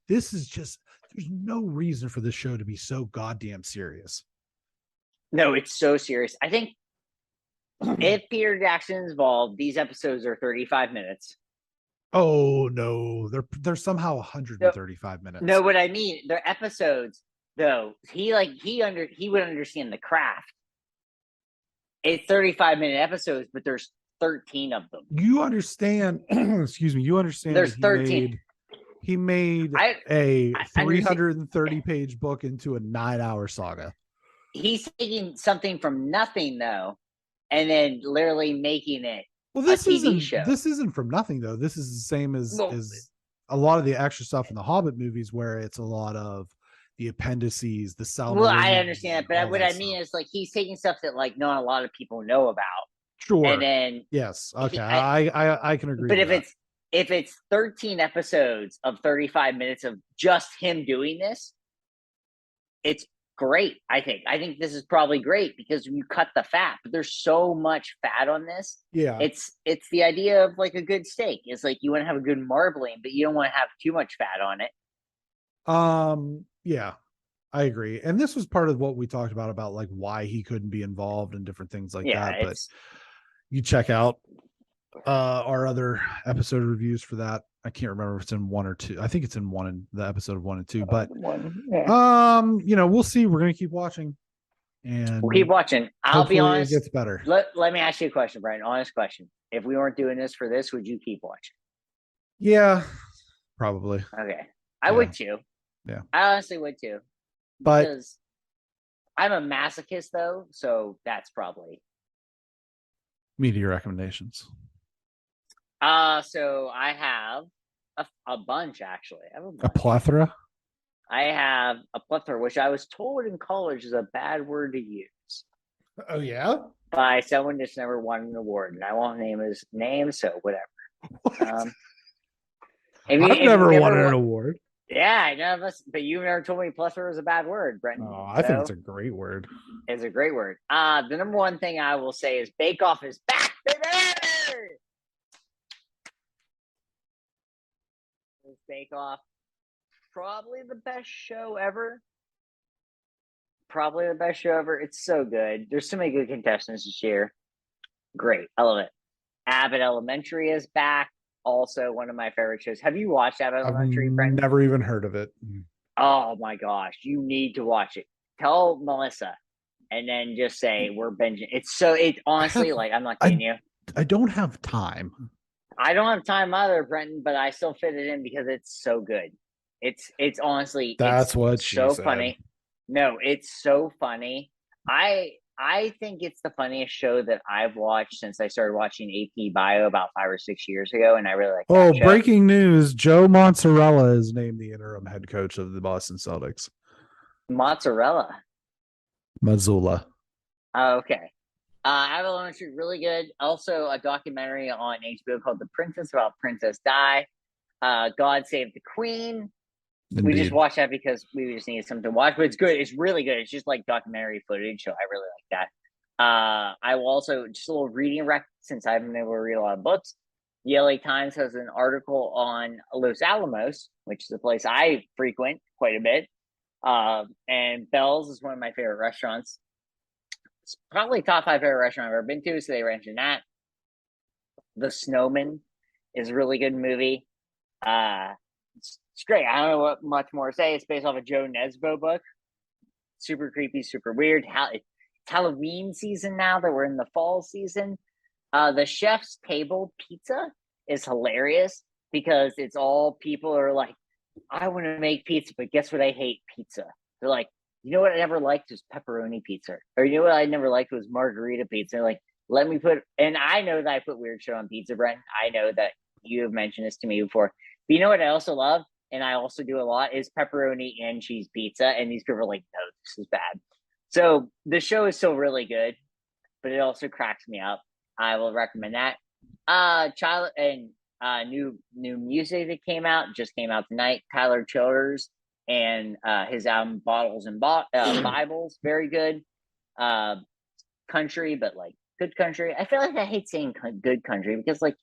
[SPEAKER 1] This is just, there's no reason for this show to be so goddamn serious.
[SPEAKER 2] No, it's so serious. I think if Peter Jackson's involved, these episodes are 35 minutes.
[SPEAKER 1] Oh no, they're somehow 135 minutes.
[SPEAKER 2] No, what I mean, they're episodes though. He would understand the craft. It's 35-minute episodes, but there's 13 of them.
[SPEAKER 1] You understand, excuse me, you understand
[SPEAKER 2] there's 13.
[SPEAKER 1] He made a 330-page book into a 9-hour saga.
[SPEAKER 2] He's taking something from nothing though, and then literally making it
[SPEAKER 1] this
[SPEAKER 2] a TV show.
[SPEAKER 1] This isn't from nothing though. This is the same as a lot of the extra stuff in the Hobbit movies, where it's a lot of the appendices, the Salmon.
[SPEAKER 2] Well, I understand that, but what I mean is like he's taking stuff that like not a lot of people know about.
[SPEAKER 1] Sure.
[SPEAKER 2] And then
[SPEAKER 1] yes, okay, I can agree.
[SPEAKER 2] But if it's 13 episodes of 35 minutes of just him doing this, it's great. I think this is probably great because you cut the fat, but there's so much fat on this.
[SPEAKER 1] Yeah,
[SPEAKER 2] it's the idea of like a good steak. It's like you want to have a good marbling, but you don't want to have too much fat on it.
[SPEAKER 1] Yeah, I agree. And this was part of what we talked about like why he couldn't be involved and different things like that. But you check out our other episode reviews for that. I can't remember if it's in 1 or 2. I think it's in 1 in the episode of 1 and 2. But we'll see. We're gonna keep watching, and
[SPEAKER 2] we'll keep watching. I'll be honest.
[SPEAKER 1] It gets better.
[SPEAKER 2] Let me ask you a question, Brian. Honest question. If we weren't doing this for this, would you keep watching?
[SPEAKER 1] Yeah, probably.
[SPEAKER 2] Okay, I would too.
[SPEAKER 1] Yeah,
[SPEAKER 2] I honestly would too. Because I'm a masochist though, so that's probably
[SPEAKER 1] media recommendations.
[SPEAKER 2] So I have a bunch actually. I have
[SPEAKER 1] a plethora.
[SPEAKER 2] I have a plethora, which I was told in college is a bad word to use.
[SPEAKER 1] Oh yeah,
[SPEAKER 2] by someone that's never won an award, and I won't name his name, so whatever.
[SPEAKER 1] What? I've never won an award.
[SPEAKER 2] Yeah, none of us, but you never told me plethora is a bad word, Brenton.
[SPEAKER 1] Oh, I think it's a great word.
[SPEAKER 2] It's a great word. The number one thing I will say is Bake Off is back, baby! Bake Off, probably the best show ever. Probably the best show ever. It's so good. There's so many good contestants this year. Great. I love it. Abbott Elementary is back. Also one of my favorite shows. Have you watched Abbott Elementary, Brenton?
[SPEAKER 1] Never even heard of it.
[SPEAKER 2] Oh my gosh. You need to watch it. Tell Melissa and then just say we're binging. It honestly, like, I'm not kidding you.
[SPEAKER 1] I don't have time.
[SPEAKER 2] I don't have time either, Brenton, but I still fit it in because it's so good. It's honestly,
[SPEAKER 1] that's what she
[SPEAKER 2] so
[SPEAKER 1] said.
[SPEAKER 2] Funny. No, it's so funny. I think it's the funniest show that I've watched since I started watching AP Bio about 5 or 6 years ago, and I really like that show.
[SPEAKER 1] Breaking news. Joe Mozzarella is named the interim head coach of the Boston Celtics.
[SPEAKER 2] Mozzarella?
[SPEAKER 1] Mazzola.
[SPEAKER 2] Oh, okay. Abbott Elementary, really good. Also, a documentary on HBO called The Princess about Princess Di. God Save the Queen. Indeed. We just watched that because we just needed something to watch, but it's good. It's really good. It's just like documentary footage, so I really like that. I will also, just a little reading rec, since I haven't been able to read a lot of books. The LA Times has an article on Los Alamos, which is a place I frequent quite a bit. And Bell's is one of my favorite restaurants. It's probably top 5 favorite restaurant I've ever been to, so they mentioned that. The Snowman is a really good movie. It's great. I don't know what much more to say. It's based off a Joe Nesbo book. Super creepy, super weird. It's Halloween season now that we're in the fall season. The Chef's Table pizza is hilarious because it's all people are like, I want to make pizza, but guess what? I hate pizza. They're like, you know what I never liked was pepperoni pizza. Or you know what I never liked was margarita pizza. They're like, let me put, and I know that I put weird shit on pizza, Brent. I know that you have mentioned this to me before. But you know what I also love? And I also do a lot is pepperoni and cheese pizza. And these people are like, no, this is bad. So the show is still really good, but it also cracks me up. I will recommend that. New music that just came out tonight. Tyler Childers and his album Bottles and Bibles, very good. Country, but like good country. I feel like I hate saying good country because, like,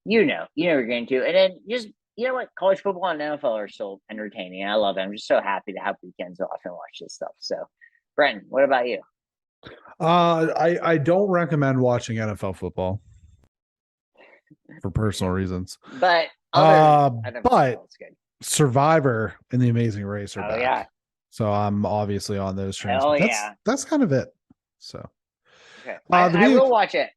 [SPEAKER 2] you know what you're going to. And then just, you know what? College football and NFL are still entertaining. I love it. I'm just so happy to have weekends off and watch this stuff. So, Brenton, what about you?
[SPEAKER 1] I don't recommend watching NFL football for personal reasons.
[SPEAKER 2] But
[SPEAKER 1] Survivor and The Amazing Race are back.
[SPEAKER 2] Yeah.
[SPEAKER 1] So I'm obviously on those trains. That's kind of it. So
[SPEAKER 2] okay. I will watch it.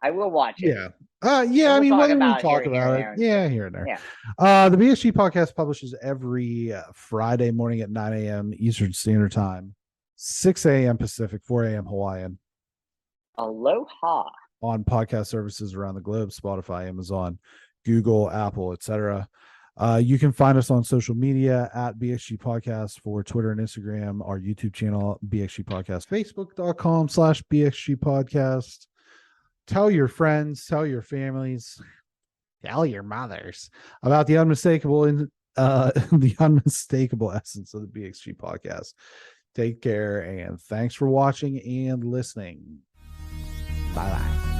[SPEAKER 2] I will watch it.
[SPEAKER 1] Yeah. I mean, whether we talk about it, here and there.
[SPEAKER 2] Yeah.
[SPEAKER 1] The BSG podcast publishes every Friday morning at 9 a.m. Eastern Standard Time, 6 a.m. Pacific, 4 a.m. Hawaiian.
[SPEAKER 2] Aloha.
[SPEAKER 1] On podcast services around the globe, Spotify, Amazon, Google, Apple, etc. You can find us on social media at BXG Podcast for Twitter and Instagram, our YouTube channel, BXG Podcast, Facebook.com/BXG Podcast. Tell your friends, tell your families, tell your mothers about the unmistakable essence of the BXG Podcast. Take care and thanks for watching and listening. Bye-bye.